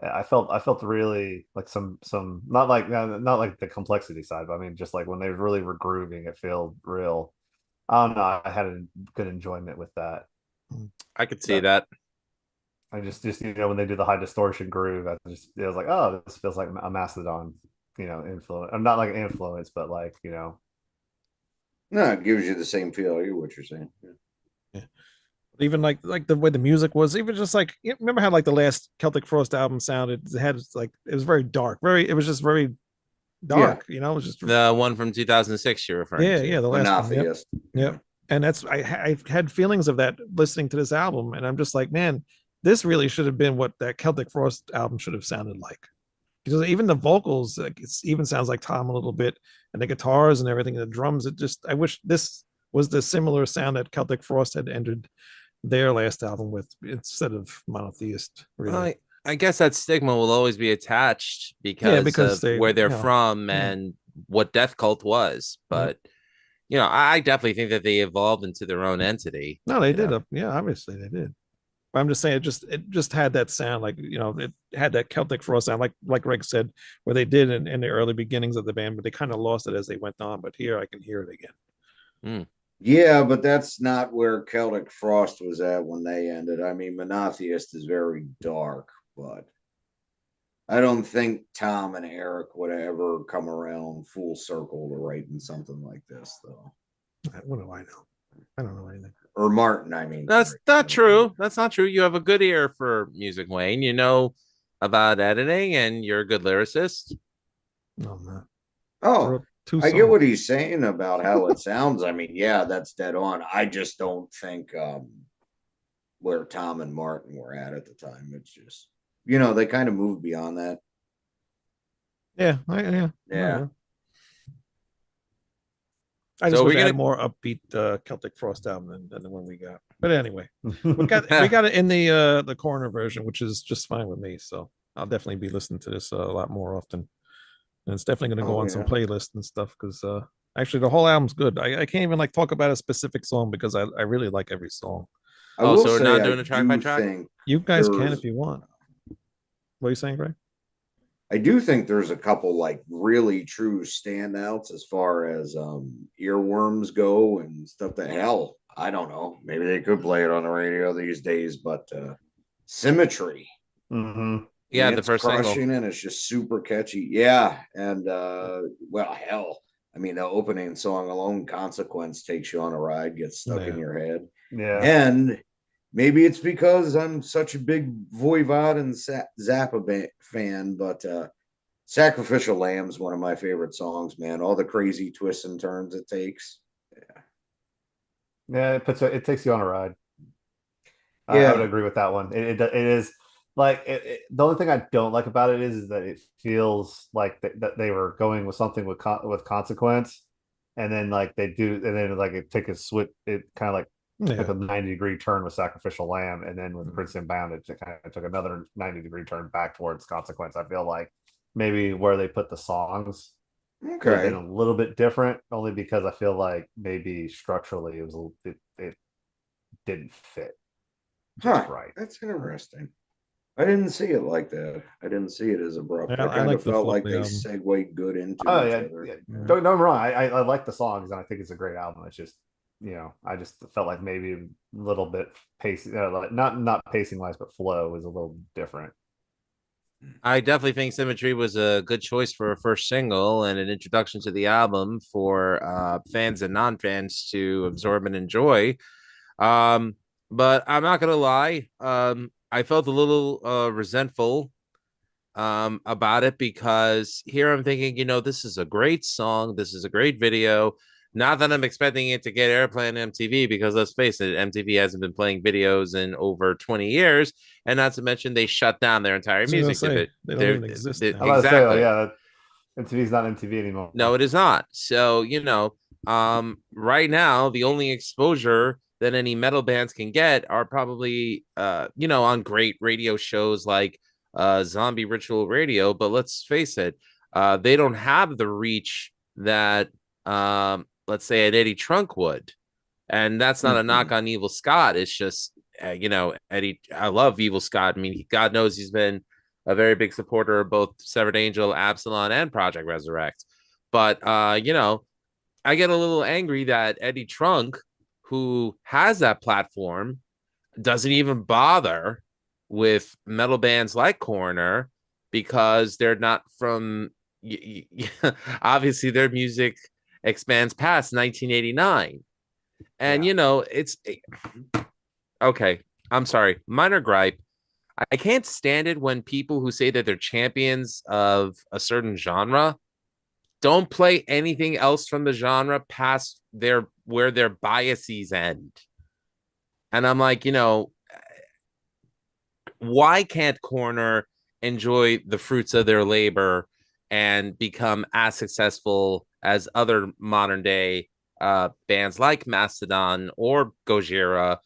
B: I felt really like some not like the complexity side, but I mean just like when they really were grooving, it felt real. I don't know. I had a good enjoyment with that.
A: I could see that.
B: I just when they do the high distortion groove, it was like, oh, this feels like a Mastodon, influence. I'm not like an influence, but like
C: No, it gives you the same feel. I hear what you're saying.
E: Yeah. Even like the way the music was, even just like remember how like the last Celtic Frost album sounded? It was very dark, it was just very dark. It was just
A: the one from 2006 you're referring to.
E: Yeah, the last one. Yep. And I had feelings of that listening to this album, and I'm just like, man, this really should have been what that Celtic Frost album should have sounded like. Because even the vocals, like, it even sounds like Tom a little bit, and the guitars and everything, the drums. I wish this was the similar sound that Celtic Frost had entered their last album with instead of Monotheist. Really.
A: Well, I guess that stigma will always be attached because of where they're from and what Death Cult was. But I definitely think that they evolved into their own entity.
E: No, they did. Obviously they did. But I'm just saying, it just had that sound, like it had that Celtic Frost sound, like Greg said, where they did in the early beginnings of the band, but they kind of lost it as they went on. But here I can hear it again.
C: Yeah, but that's not where Celtic Frost was at when they ended. I mean, Monotheist is very dark, but I don't think Tom and Eric would ever come around full circle to writing something like this, though.
E: What do I know? I don't know anything.
C: Or Martin, I mean.
A: That's not true. That's not true. You have a good ear for music, Wayne. You know about editing, and you're a good lyricist.
E: No, I'm not.
C: Oh, I get what he's saying about how it sounds. I mean, yeah, that's dead on. I just don't think where Tom and Martin were at the time. It's just, they kind of moved beyond that.
E: Yeah. I just wish I had a more upbeat Celtic Frost album than the one we got. But anyway, we got it in the Coroner version, which is just fine with me. So I'll definitely be listening to this a lot more often. And it's definitely going to go on some playlists and stuff because actually the whole album's good. I can't even like talk about a specific song because I really like every song.
A: So we're not doing a track by track?
E: You guys can if you want. What are you saying, Greg?
C: I do think there's a couple like really true standouts as far as earworms go and stuff. The hell, I don't know. Maybe they could play it on the radio these days, but Symmetry.
B: Mm-hmm.
A: Yeah, the first
C: single. And it's just super catchy. Yeah, and well, hell, I mean, the opening song alone, Consequence, takes you on a ride, gets stuck in your head.
B: Yeah,
C: and maybe it's because I'm such a big Voivod and Zappa fan, but Sacrificial Lamb's one of my favorite songs, man. All the crazy twists and turns it takes.
B: Yeah, it takes you on a ride.
C: Yeah.
B: I would agree with that one. It is. like the only thing I don't like about it is that it feels like that they were going with something with consequence, and then like they do, and then like it took a switch. It kind of like took
E: Yeah.
B: a 90-degree turn with Sacrificial Lamb, and then with Prince Inbound, it kind of took another 90-degree turn back towards consequence. I feel like maybe where they put the songs could have been
C: Okay.
B: a little bit different, only because I feel like maybe structurally it didn't fit just
C: Huh.
B: right.
C: That's interesting. I didn't see it like that. I didn't see it as abrupt.
E: Yeah,
C: I
E: I
C: kind
E: like
C: of
E: the
C: felt like
E: Foley
C: they
E: album.
C: segued good into
B: Oh
C: each
B: yeah,
C: other.
B: yeah.
C: Yeah.
B: Don't get me wrong. I like the songs and I think it's a great album. It's just I just felt like maybe a little bit pacing, like not pacing wise, but flow was a little different.
A: I definitely think Symmetry was a good choice for a first single and an introduction to the album for fans and non-fans to absorb and enjoy. Um, but I'm not gonna lie, I felt a little resentful about it because here I'm thinking, this is a great song, this is a great video. Not that I'm expecting it to get airplay on MTV, because let's face it, MTV hasn't been playing videos in over 20 years, and not to mention they shut down their
E: I
A: entire
E: was gonna
A: music
E: say
A: division.
E: they don't even exist
B: I'm
E: now.
B: about to say, like,
A: Exactly.
B: yeah, MTV's not MTV anymore.
A: No, it is not. So, right now, the only exposure that any metal bands can get are probably, on great radio shows like Zombie Ritual Radio. But let's face it, they don't have the reach that, let's say, an Eddie Trunk would. And that's not a knock on Evil Scott. It's just, Eddie, I love Evil Scott. I mean, God knows he's been a very big supporter of both Severed Angel, Absalon, and Project Resurrect. But I get a little angry that Eddie Trunk, who has that platform, doesn't even bother with metal bands like Coroner, because they're not from. Obviously, their music expands past 1989, and it's okay. I'm sorry, minor gripe. I can't stand it when people who say that they're champions of a certain genre don't play anything else from the genre past where their biases end. And I'm like, why can't Corner enjoy the fruits of their labor and become as successful as other modern day bands like Mastodon or Gojira?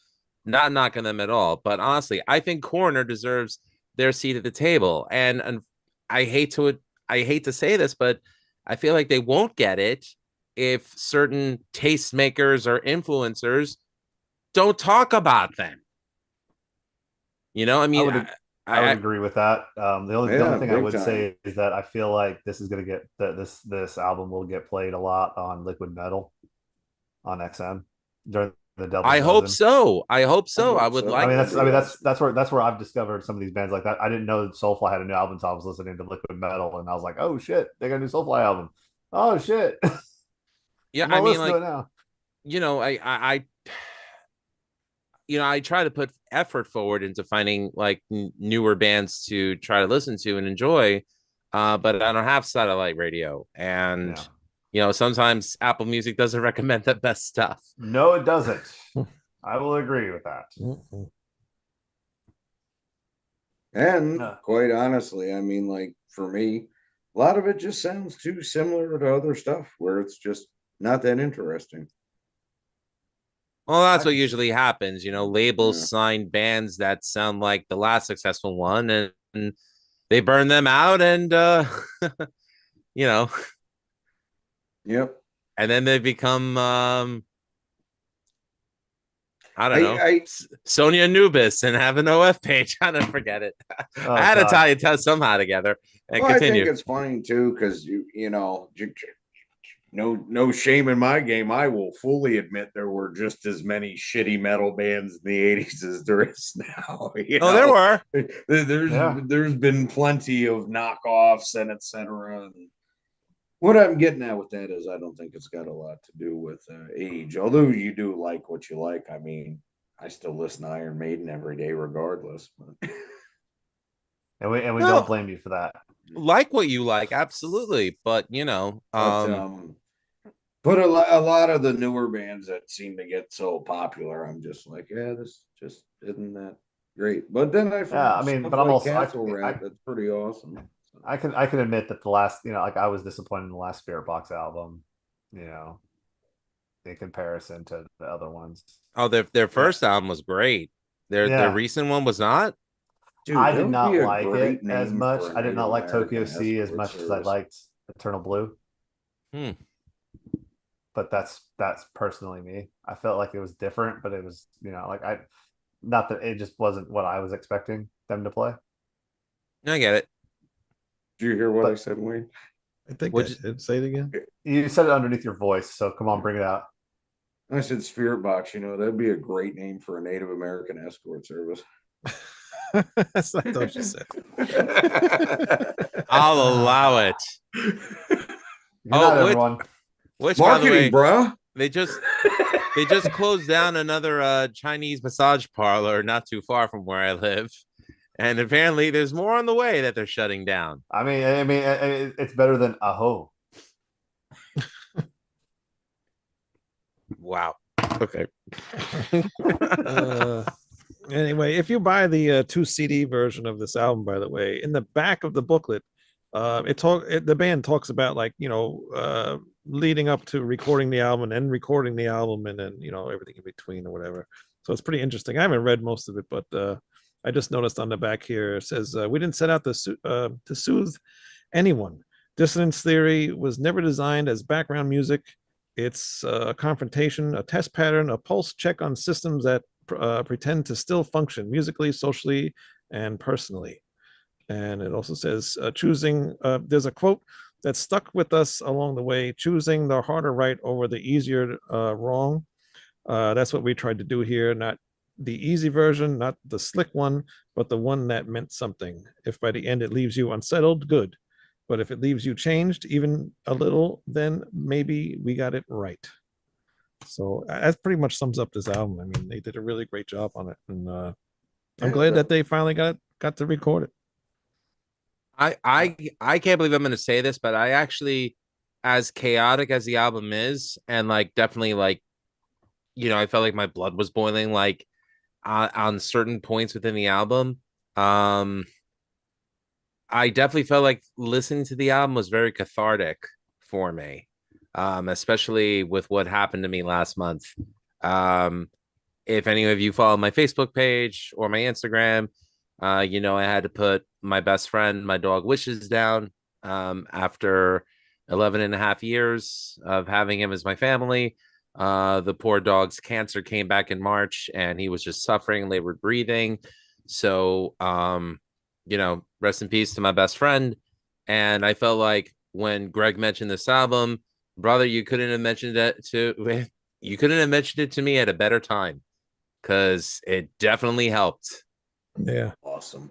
A: Not knocking them at all, but honestly, I think Corner deserves their seat at the table. And I hate to I hate to say this, but I feel like they won't get it if certain tastemakers or influencers don't talk about them. I
B: I
A: mean,
B: would I would agree with that. The only
C: Yeah,
B: thing I
C: big
B: would
C: time.
B: say is that I feel like this is gonna get that this album will get played a lot on Liquid Metal on XM during the Devil's
A: I hope
B: Dozen.
A: so. I hope
C: I
A: so. I
C: hope
A: would
C: so.
B: I
A: like.
B: mean,
C: That'd be awesome.
B: that's where I've discovered some of these bands like that. I didn't know that Soulfly had a new album until I was listening to Liquid Metal, and I was like, oh shit, they got a new Soulfly album. Oh shit,
A: Yeah,
B: I'm
A: I
B: gonna
A: mean,
B: listen to
A: like,
B: it now.
A: I try to put effort forward into finding like newer bands to try to listen to and enjoy, but I don't have satellite radio, and
B: Yeah,
A: sometimes Apple Music doesn't recommend the best stuff.
B: no, it doesn't. I will agree with that.
C: And
B: Yeah.
C: quite honestly, I mean, like for me, a lot of it just sounds too similar to other stuff where it's just not that interesting.
A: Well, that's
B: I
A: what
B: can see.
A: usually happens. Labels
C: Yeah.
A: sign bands that sound like the last successful one, and they burn them out, and you know,
C: Yep.
A: and then they become I don't know,
C: I
A: Sonia Anubis and have an OF page. I don't forget it. I
B: Oh
A: had to
B: God.
A: tie it somehow together and
C: well, I think
A: continue.
C: it's funny too because no shame in my game. I will fully admit there were just as many shitty metal bands in the '80s as there is now.
A: Oh, there were.
B: Yeah.
C: There's been plenty of knockoffs and etc. What I'm getting at with that is I don't think it's got a lot to do with age. Although you do like what you like. I mean, I still listen to Iron Maiden every day, regardless. But
B: And we don't
A: No,
B: blame you for that.
A: like what you like, absolutely. But
C: but a lot of the newer bands that seem to get so popular, I'm just like, yeah, this just isn't that great. But then I
B: Yeah, I
C: found
B: mean,
C: stuff
B: but I'm
C: like
B: also
C: Castle Rat that's pretty awesome.
B: I can admit that the last, like I was disappointed in the last Spirit Box album, in comparison to the other ones.
A: Oh, their first album was great. Their
B: Yeah.
A: recent one was not.
C: Dude,
B: I
C: that
B: did
C: would
B: not
C: be a
B: like it
C: great
B: as
C: name
B: much.
C: for a
B: I did not
C: Native
B: like Tokyo
C: American
B: Sea as
C: escort
B: much as I
C: service.
B: liked Eternal Blue.
A: Hmm.
B: But that's personally me. I felt like it was different, but it was, like not that it just wasn't what I was expecting them to play.
A: I get it.
C: Did you hear what I
B: But-
C: said, Wayne?
E: I think
A: Would
E: I
A: you-
E: did. Say it again.
B: You said it underneath your voice, so come on, bring it out.
C: I said Spirit Box. That'd be a great name for a Native American escort service.
E: That's not what you said.
A: I'll allow it.
B: Good
A: Oh,
B: night,
A: which-
B: everyone.
A: Which, by the way,
C: Marketing, bruh.
A: they just closed down another Chinese massage parlor not too far from where I live, and apparently there's more on the way that they're shutting down.
B: I mean, it's better than Aho.
A: Wow. Okay.
E: Anyway, if you buy the 2 CD version of this album, by the way, in the back of the booklet, the band talks about leading up to recording the album and recording the album and then everything in between or whatever. So it's pretty interesting. I haven't read most of it, but I just noticed on the back here it says we didn't set out to soothe anyone. Dissonance Theory was never designed as background music. It's a confrontation, a test pattern, a pulse check on systems that pretend to still function musically, socially, and personally. And it also says choosing, there's a quote that stuck with us along the way, choosing the harder right over the easier wrong. That's what we tried to do here, not the easy version, not the slick one, but the one that meant something. If by the end it leaves you unsettled, good. But if it leaves you changed even a little, then maybe we got it right. So that pretty much sums up this album. I mean, they did a really great job on it, and I'm glad that they finally got to record it.
A: I can't believe I'm going to say this, but I actually, as chaotic as the album is, and definitely I felt like my blood was boiling on certain points within the album. I definitely felt like listening to the album was very cathartic for me, especially with what happened to me last month. If any of you follow my Facebook page or my Instagram, I had to put my best friend, my dog Wishes, down after 11 and a half years of having him as my family. The poor dog's cancer came back in March and he was just suffering labored breathing. So, rest in peace to my best friend. And I felt like when Greg mentioned this album, brother, you couldn't have mentioned it to me at a better time, because it definitely helped.
E: Yeah.
C: Awesome.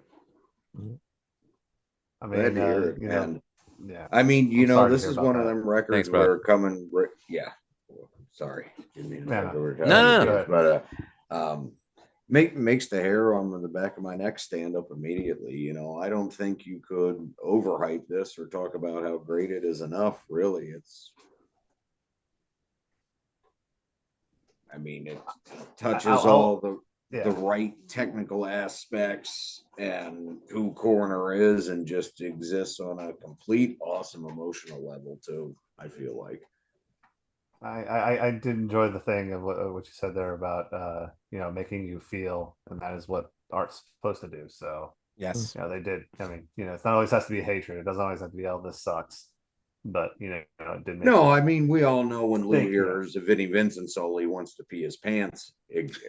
B: I
C: Glad
B: mean,
C: to hear it, man.
B: Yeah.
C: I mean,
B: I'm sorry to
C: this
B: hear
C: is
B: about
C: one of
B: that.
C: them records
A: Thanks,
C: where
A: bro.
C: coming. Yeah. Sorry. Didn't mean to talk over
A: No.
C: But makes the hair on the back of my neck stand up immediately. I don't think you could overhype this or talk about how great it is enough. Really, it touches all the right technical aspects and who Coroner is, and just exists on a complete awesome emotional level too. I feel like
B: I did enjoy the thing of what you said there about making you feel, and that is what art's supposed to do. So
A: Yes.
B: they did. I mean, it's not always has to be hatred. It doesn't always have to be, oh, this sucks. But it did make
C: no.
B: you
C: I mean, we all know when Lou
B: think,
C: hears a Vinnie Vincent solo, he wants to pee his pants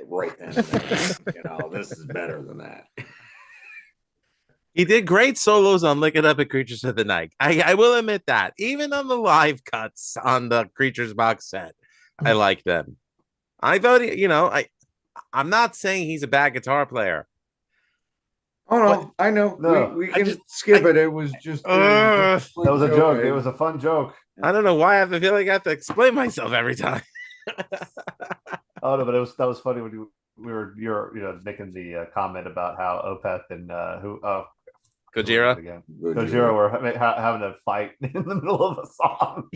C: right then and there. This is better than that.
A: He did great solos on Lick It Up and Creatures of the Night. I will admit that. Even on the live cuts on the Creatures box set, I like them. I thought, I'm not saying he's a bad guitar player.
C: Oh no, I know.
B: No,
C: we can skip it. It was just
B: that was a joke. It was a fun joke.
A: I don't know why I have to feel like I have to explain myself every time.
B: Oh no, but that was funny when you're making the comment about how Opeth and
A: Gojira
B: were having a fight in the middle of a song.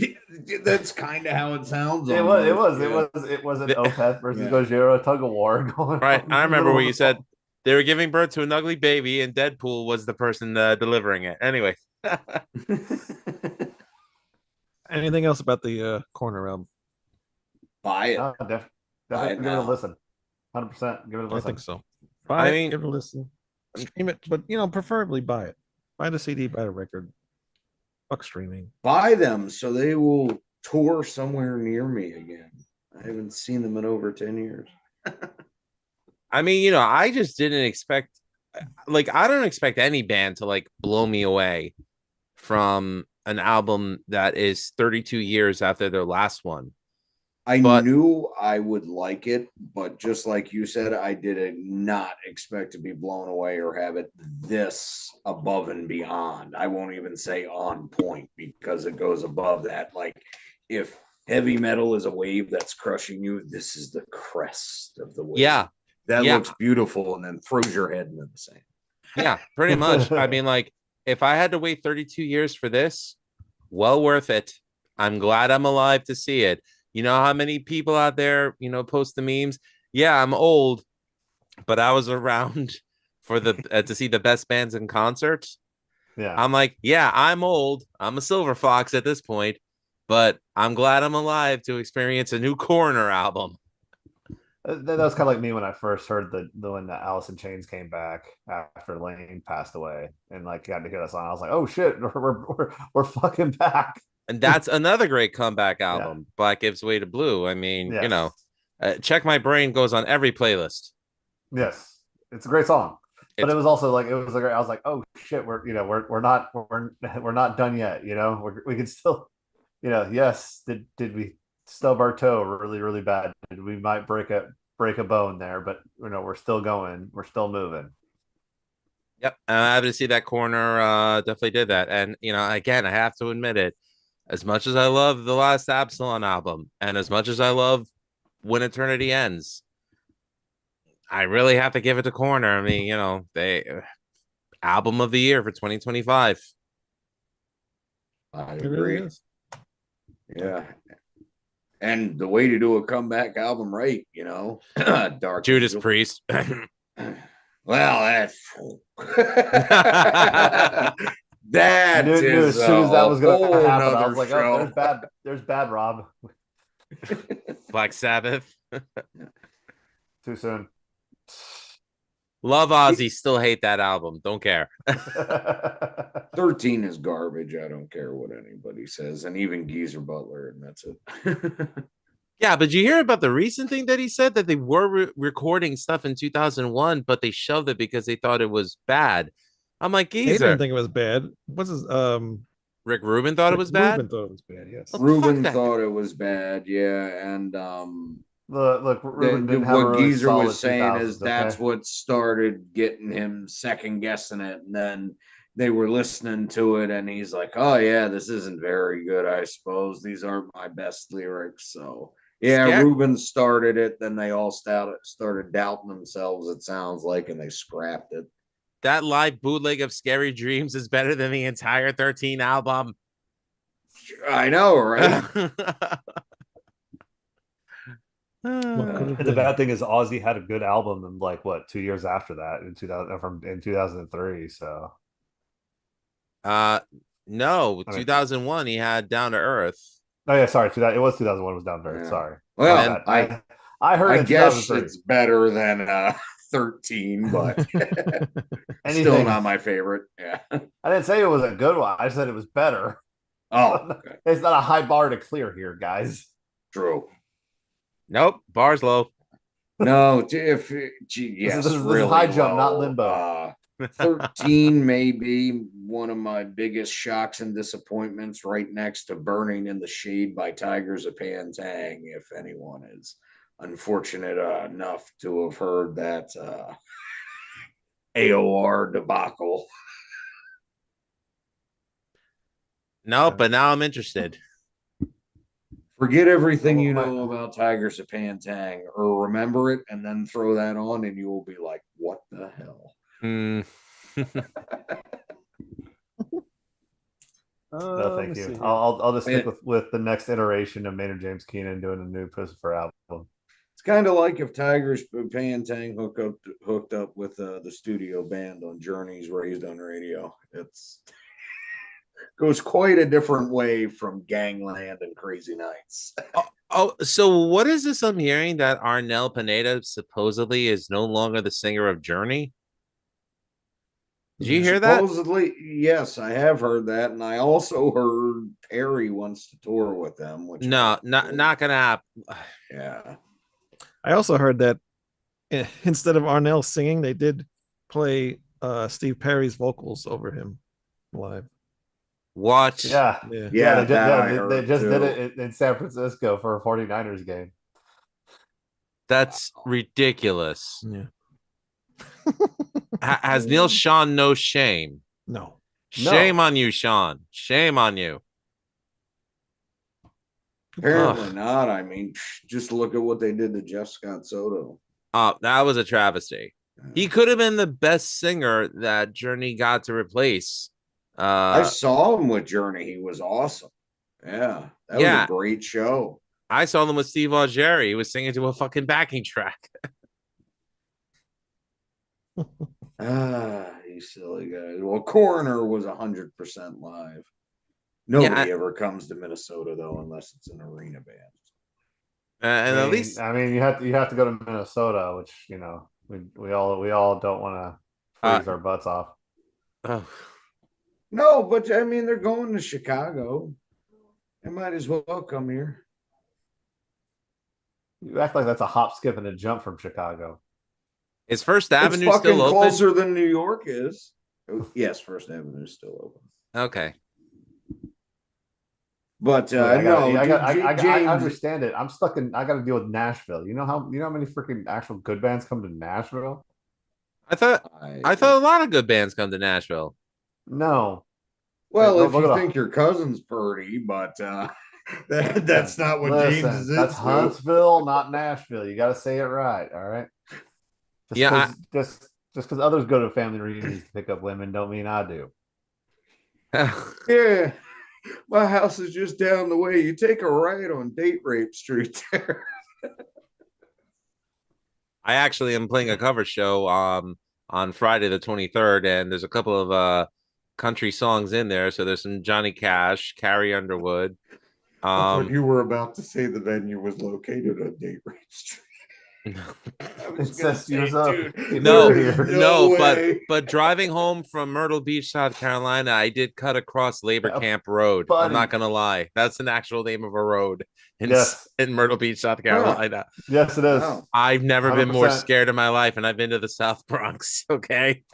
C: That's kind of how it sounds.
B: It was an Opeth versus Gojira tug of war going
A: right.
B: on
A: I remember what you said. they were giving birth to an ugly baby, and Deadpool was the person delivering it. Anyway.
E: Anything else about the Corner album?
C: Buy it.
B: Definitely
C: Buy it
B: give it a
C: now.
B: listen. 100%. Give it a
E: I
B: listen.
E: think so. Buy
A: I
E: it,
A: mean-
E: give it a listen, stream it, but preferably buy it. Buy the CD, buy the record. Fuck streaming.
C: Buy them so they will tour somewhere near me again. I haven't seen them in over 10 years.
A: I mean, I just didn't expect, like, I don't expect any band to like blow me away from an album that is 32 years after their last one.
C: I
A: But-
C: knew I would like it, but just like you said, I did not expect to be blown away or have it this above and beyond. I won't even say on point because it goes above that. Like, if heavy metal is a wave that's crushing you, this is the crest of the wave.
A: Yeah.
C: That
A: Yeah.
C: looks beautiful and then throws your head into the sand.
A: Yeah, pretty much. I mean, like, if I had to wait 32 years for this, well worth it. I'm glad I'm alive to see it. You know how many people out there, post the memes? Yeah, I'm old, but I was around for the to see the best bands in concert.
B: Yeah.
A: I'm like, yeah, I'm old. I'm a silver fox at this point, but I'm glad I'm alive to experience a new Coroner album.
B: That was kind of like me when I first heard the when Alice in Chains came back after Lane passed away, and like got to hear that song. I was like, "Oh shit, we're fucking back!"
A: And that's another great comeback album. Black Gives Way to Blue. I mean,
B: Yes.
A: Check My Brain goes on every playlist.
B: Yes, it's a great song, but
A: It's-
B: it was also like I was like, "Oh shit, we're not done yet." We can still, yes. Did we stub our toe really really bad? We might break a bone there, but we're still going. We're still moving.
A: Yep. I have to see that Corner definitely did that. And, again, I have to admit it. As much as I love the last Absalon album, and as much as I love When Eternity Ends, I really have to give it to Corner. I mean, they album of the year for 2025.
C: I
E: It really
C: agree.
E: is.
C: Yeah. And the way to do a comeback album right, Dark
A: Judas
C: Angel.
A: Priest.
C: Well, that's that
B: I knew
C: is
B: as soon as that was going
C: whole
B: to happen, I
C: nother
B: was like,
C: show.
B: "Oh, there's bad, Rob."
A: Black Sabbath.
B: Too soon.
A: Love Ozzy. Still hate that album. Don't care.
C: 13 is garbage. I don't care what anybody says, and even Geezer Butler, and that's it.
A: Yeah, but you hear about the recent thing that he said that they were recording stuff in 2001, but they shoved it because they thought it was bad. I'm like,
E: They
A: geezer.
E: didn't think it was bad. What's his
A: Rick Rubin thought it was bad.
E: Rubin thought it was bad, yes.
A: Fuck
C: Ruben
A: that.
C: thought it was bad, yeah, and
B: Look, Ruben didn't have a
C: what
B: really
C: Geezer
B: solid
C: was saying is
B: 2000s,
C: that's
B: okay?
C: what started getting him second guessing it, and then they were listening to it, and he's like, "Oh yeah, this isn't very good. I suppose these aren't my best lyrics." So yeah,
A: Scat-
C: Ruben started it, then they all started doubting themselves. It sounds like, and they scrapped it.
A: That live bootleg of Scary Dreams is better than the entire 13 album.
C: I know, right?
B: And the bad thing is Ozzy had a good album in like what 2 years after that in 2003. So
A: No,
B: I mean-
A: 2001 he had Down to Earth.
B: oh yeah, sorry, it was 2001. It was down there.
C: Yeah.
B: Sorry.
C: Well,
A: And
B: I heard
C: I
B: in
C: guess
B: 2003.
C: it's better than 13, but still
B: Anything.
C: not my favorite. Yeah.
B: I didn't say it was a good one. I said it was better.
C: Oh, okay.
B: It's not a high bar to clear here, guys.
C: True.
A: Nope, bars low.
C: No, if yes,
B: this is
C: really
B: high jump, not
C: low.
B: limbo.
C: 13 may be one of my biggest shocks and disappointments, right next to Burning in the Shade by Tigers of Pantang, if anyone is unfortunate enough to have heard that AOR debacle.
A: Nope, but now I'm interested.
C: Forget everything you know about Tigers of Pantang, or remember it and then throw that on, and you will be like, what the hell?
A: Hmm.
B: No,
E: let
B: thank
E: me
B: you.
E: see.
B: I'll just stick with the next iteration of Maynard James Keenan doing a new Christopher album.
C: It's kind of like if Tigers Pan Tang hooked up with the studio band on Journey's Raised on Radio. It's goes quite a different way from Gangland and Crazy Nights.
A: So what is this I'm hearing that Arnel Pineda supposedly is no longer the singer of Journey? Did you hear that?
C: Supposedly, yes, I have heard that, and I also heard Perry wants to tour with them. Which
A: No, not gonna happen.
C: Yeah.
E: I also heard that instead of Arnell singing, they did play Steve Perry's vocals over him live.
A: What?
B: Yeah.
C: Yeah,
B: they just did it in San Francisco for a 49ers game.
A: That's ridiculous.
E: Yeah.
A: Has Neil Sean no shame?
E: No.
A: Shame on you, Sean. Shame on you.
C: Apparently not. I mean, just look at what they did to Jeff Scott Soto.
A: Oh, that was a travesty. He could have been the best singer that Journey got to replace.
C: I saw him with Journey. He was awesome. Yeah, that was a great show.
A: I saw them with Steve Algeri. He was singing to a fucking backing track.
C: You silly guys. Well, Coroner was 100% live. Nobody ever comes to Minnesota though, unless it's an arena band.
A: And at least,
B: I mean, you have to go to Minnesota, which we all don't want to freeze our butts off.
A: Oh.
C: No, but I mean, they're going to Chicago. They might as well come here.
B: You act like that's a hop, skip, and a jump from Chicago.
A: Is First Avenue
C: it's
A: still open?
C: Closer than New York is. Yes, First Avenue is still open.
A: Okay.
C: But
B: I understand it. I'm stuck in. I got to deal with Nashville. You know how many freaking actual good bands come to Nashville?
A: I thought a lot of good bands come to Nashville.
B: No.
C: Well, if you think your cousin's pretty, but that's not what James is.
B: That's Huntsville, not Nashville. You got to say it right. All right. Just because others go to family reunions to pick up women, don't mean I do.
C: Yeah. My house is just down the way. You take a right on Date Rape Street there.
A: I actually am playing a cover show on Friday the 23rd, and there's a couple of country songs in there. So there's some Johnny Cash, Carrie Underwood.
C: I thought you were about to say the venue was located on Date Rape Street.
A: But driving home from Myrtle Beach, South Carolina, I did cut across Labor Camp Road. I'm not gonna lie, that's an actual name of a road in Myrtle Beach, South Carolina.
B: Yes, it is.
A: I've never 100%. Been more scared in my life, and I've been to the South Bronx. Okay.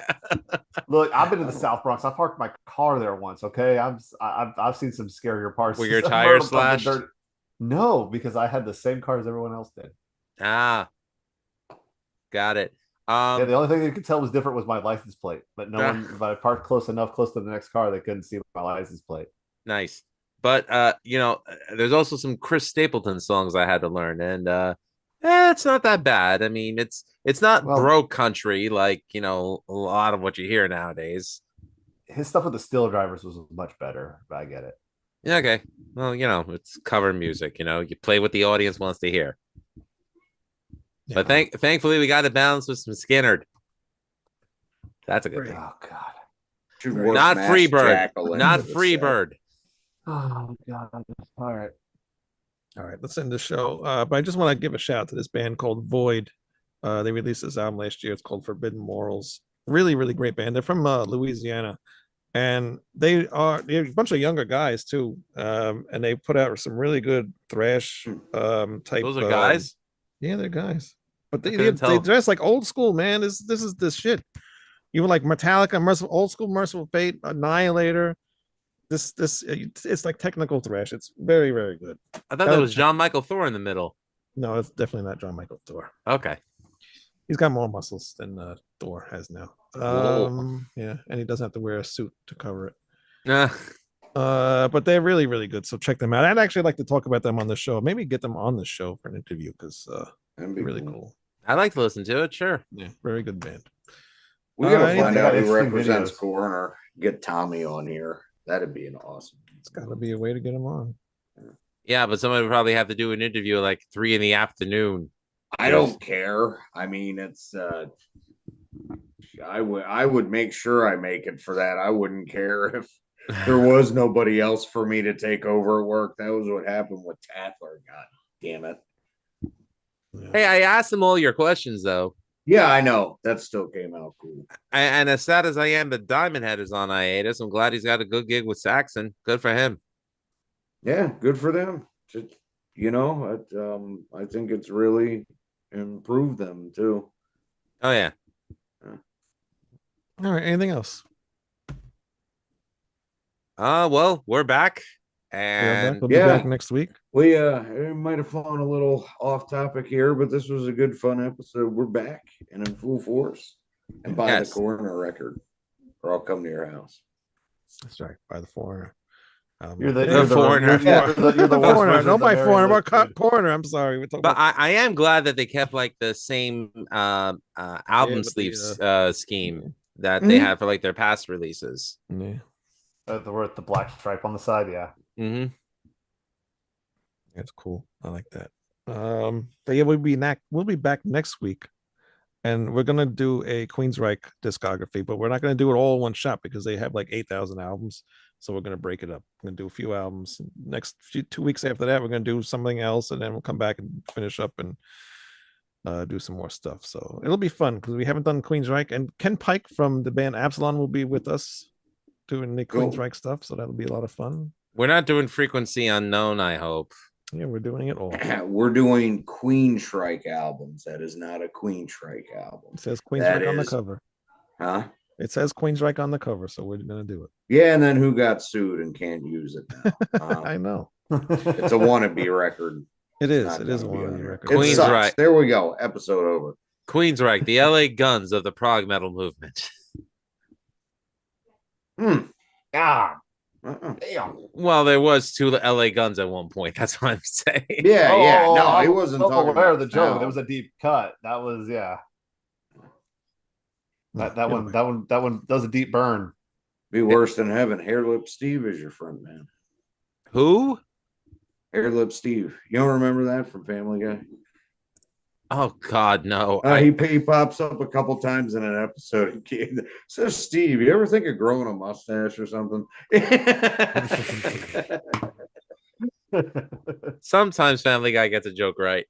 B: Look, I've been to the South Bronx. I parked my car there once. Okay, I've seen some scarier parts.
A: Were your tires slashed?
B: No, because I had the same car as everyone else did.
A: Got it.
B: The only thing you could tell was different was my license plate, but no one. If I parked close to the next car, they couldn't see my license plate.
A: Nice, but there's also some Chris Stapleton songs I had to learn, and it's not that bad. I mean, it's not broke country like a lot of what you hear nowadays.
B: His stuff with the Steel Drivers was much better, but I get it.
A: Yeah, okay. Well, it's cover music. You play what the audience wants to hear. Yeah. But thankfully, we got it balanced with some Skinnerd. That's a good thing.
B: Oh God!
A: Not Freebird. Not Freebird.
B: Oh God! All right.
E: Let's end the show. But I just want to give a shout out to this band called Void. They released this album last year. It's called Forbidden Morals. Really, really great band. They're from Louisiana, and they're a bunch of younger guys too. And they put out some really good thrash type.
A: Those are guys.
E: Yeah, they're guys, but they dress like old school, man. This is this shit. Even like Metallica, old school Merciful Fate, Annihilator. It's like technical thrash. It's very, very good.
A: I thought that was John Michael Thor in the middle.
E: No, it's definitely not John Michael Thor.
A: Okay,
E: he's got more muscles than Thor has now. Yeah, and he doesn't have to wear a suit to cover it. But they're really, really good. So check them out. I'd actually like to talk about them on the show. Maybe get them on the show for an interview because they're really cool.
A: I like to listen to it. Sure.
E: Yeah, very good band.
C: We gotta find out who represents Coroner. Get Tommy on here. That'd be an awesome.
E: It's got to be a way to get him on.
A: Yeah, but somebody would probably have to do an interview at like 3 p.m.
C: I don't care. I mean, it's I would make sure I make it for that. I wouldn't care if there was nobody else for me to take over at work. That was what happened with Tatler. God damn it.
A: Hey, I asked him all your questions though.
C: Yeah, I know. That still came out cool.
A: And as sad as I am that Diamond Head is on hiatus, I'm glad he's got a good gig with Saxon. Good for him.
C: Yeah, good for them. Just, I think it's really improved them too.
A: Oh yeah.
E: All right. Anything else?
A: Well, we're back.
E: We'll be back next week.
C: We might have flown a little off topic here, but this was a good fun episode. We're back and in full force. And buy the Coroner record, or I'll come to your house.
E: That's right. Buy the Foreigner.
B: You're the foreigner.
E: You're the foreigner. No, my foreigner. What Coroner? I'm sorry.
A: But I am glad that they kept like the same album sleeves scheme that they had for like their past releases.
E: Yeah.
B: The black stripe on the side, yeah.
A: Mm-hmm.
E: That's cool. I like that. But yeah, we'll be back next week, and we're gonna do a Queensryche discography, but we're not gonna do it all in one shot because they have like 8,000 albums. So we're gonna break it up. We're gonna do a few albums. Next 2 weeks after that, we're gonna do something else, and then we'll come back and finish up and do some more stuff. So it'll be fun because we haven't done Queensryche, and Ken Pike from the band Absalon will be with us doing the Queensryche stuff. So that'll be a lot of fun.
A: We're not doing Frequency Unknown, I hope.
E: Yeah, we're doing it all.
C: We're doing Queensryche albums. That is not a Queensryche album.
E: It says Queensryche on the cover.
C: Huh?
E: It says Queensryche on the cover, so we're gonna do it.
C: Yeah, and then who got sued and can't use it now?
E: I know.
C: It's a wannabe record.
E: It is. It is a wannabe record.
A: Queensryche.
C: There we go. Episode over.
A: Queensryche, the LA Guns of the prog metal movement.
B: Ah.
A: Well, there was 2 LA Guns at one point. That's what I'm saying.
C: Yeah. No, he wasn't talking
B: aware
C: about
B: of the joke. It was a deep cut. That was That one does a deep burn.
C: Be worse than having Hairlip Steve as your front man.
A: Who?
C: Hairlip Steve. You don't remember that from Family Guy?
A: Oh God, no.
C: He pops up a couple times in an episode. So Steve, you ever think of growing a mustache or something?
A: Sometimes Family Guy gets a joke right.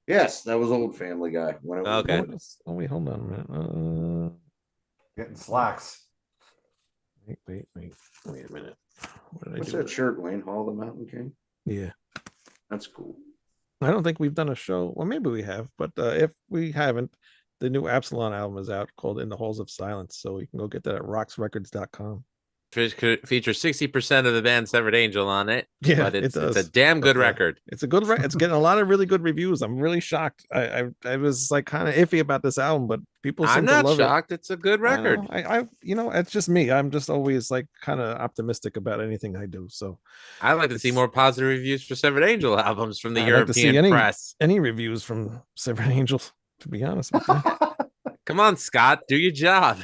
C: Yes, that was old Family Guy. When it was
A: okay.
E: Wait, hold on a minute.
B: Getting slacks.
E: Wait a minute.
C: What's that shirt, Wayne Hall, the Mountain King?
E: Yeah.
C: That's cool.
E: I don't think we've done a show. Well, maybe we have, but if we haven't, the new Absalon album is out called In the Halls of Silence. So you can go get that at roxrecords.com.
A: Features 60% of the band Severed Angel on it.
E: Yeah,
A: but it's a damn good record.
E: It's a good it's getting a lot of really good reviews. I'm really shocked. I was like kind of iffy about this album, but people seem to love it.
A: I'm not shocked. It's a good record.
E: I it's just me. I'm just always like kind of optimistic about anything I do. So
A: I like to see more positive reviews for Severed Angel albums from the European
E: like to see
A: press.
E: Any reviews from Severed Angel, to be honest with you.
A: Come on, Scott, do your job.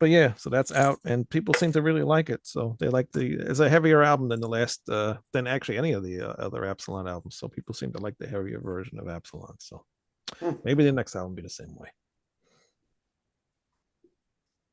E: But yeah, so that's out, and people seem to really like it. So they like it's a heavier album than the last, than actually any of the other Absalon albums. So people seem to like the heavier version of Absalon. So maybe the next album will be the same way.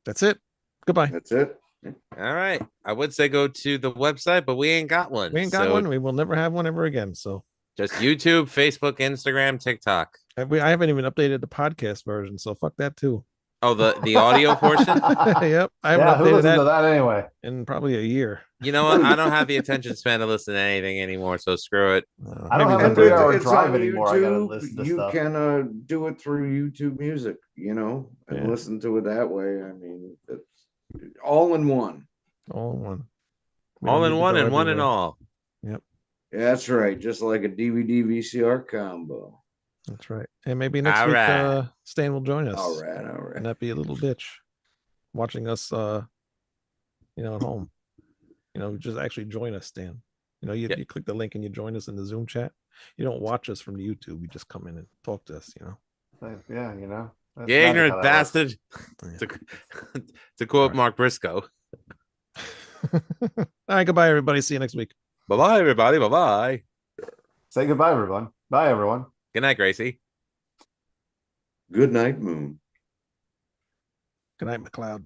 E: That's it. Goodbye.
C: That's it.
A: All right. I would say go to the website, but we ain't got one.
E: We ain't got one. We will never have one ever again. So
A: just YouTube, Facebook, Instagram, TikTok.
E: I haven't even updated the podcast version, so fuck that too.
A: Oh, the audio portion?
E: Yep. I haven't updated
B: that anyway
E: in probably a year.
A: You know what? I don't have the attention span to listen to anything anymore, so screw it.
B: I don't have a 3-hour drive anymore. I gotta listen to stuff.
C: You can do it through YouTube Music, and listen to it that way. I mean, it's all in one.
E: All in one.
A: All in one and one in all.
E: Yep.
C: Yeah, that's right. Just like a DVD VCR combo.
E: That's right. And maybe next week Stan will join us.
C: All right.
E: And not be a little bitch watching us at home. Just actually join us, Stan. You click the link and you join us in the Zoom chat. You don't watch us from the YouTube. You just come in and talk to us,
B: Yeah,
A: You ignorant bastard. To quote Mark Briscoe.
E: All right, goodbye, everybody. See you next week.
A: Bye-bye, everybody. Bye-bye.
B: Say goodbye, everyone. Bye, everyone.
A: Good night, Gracie.
C: Good night, Moon.
E: Good night, McLeod.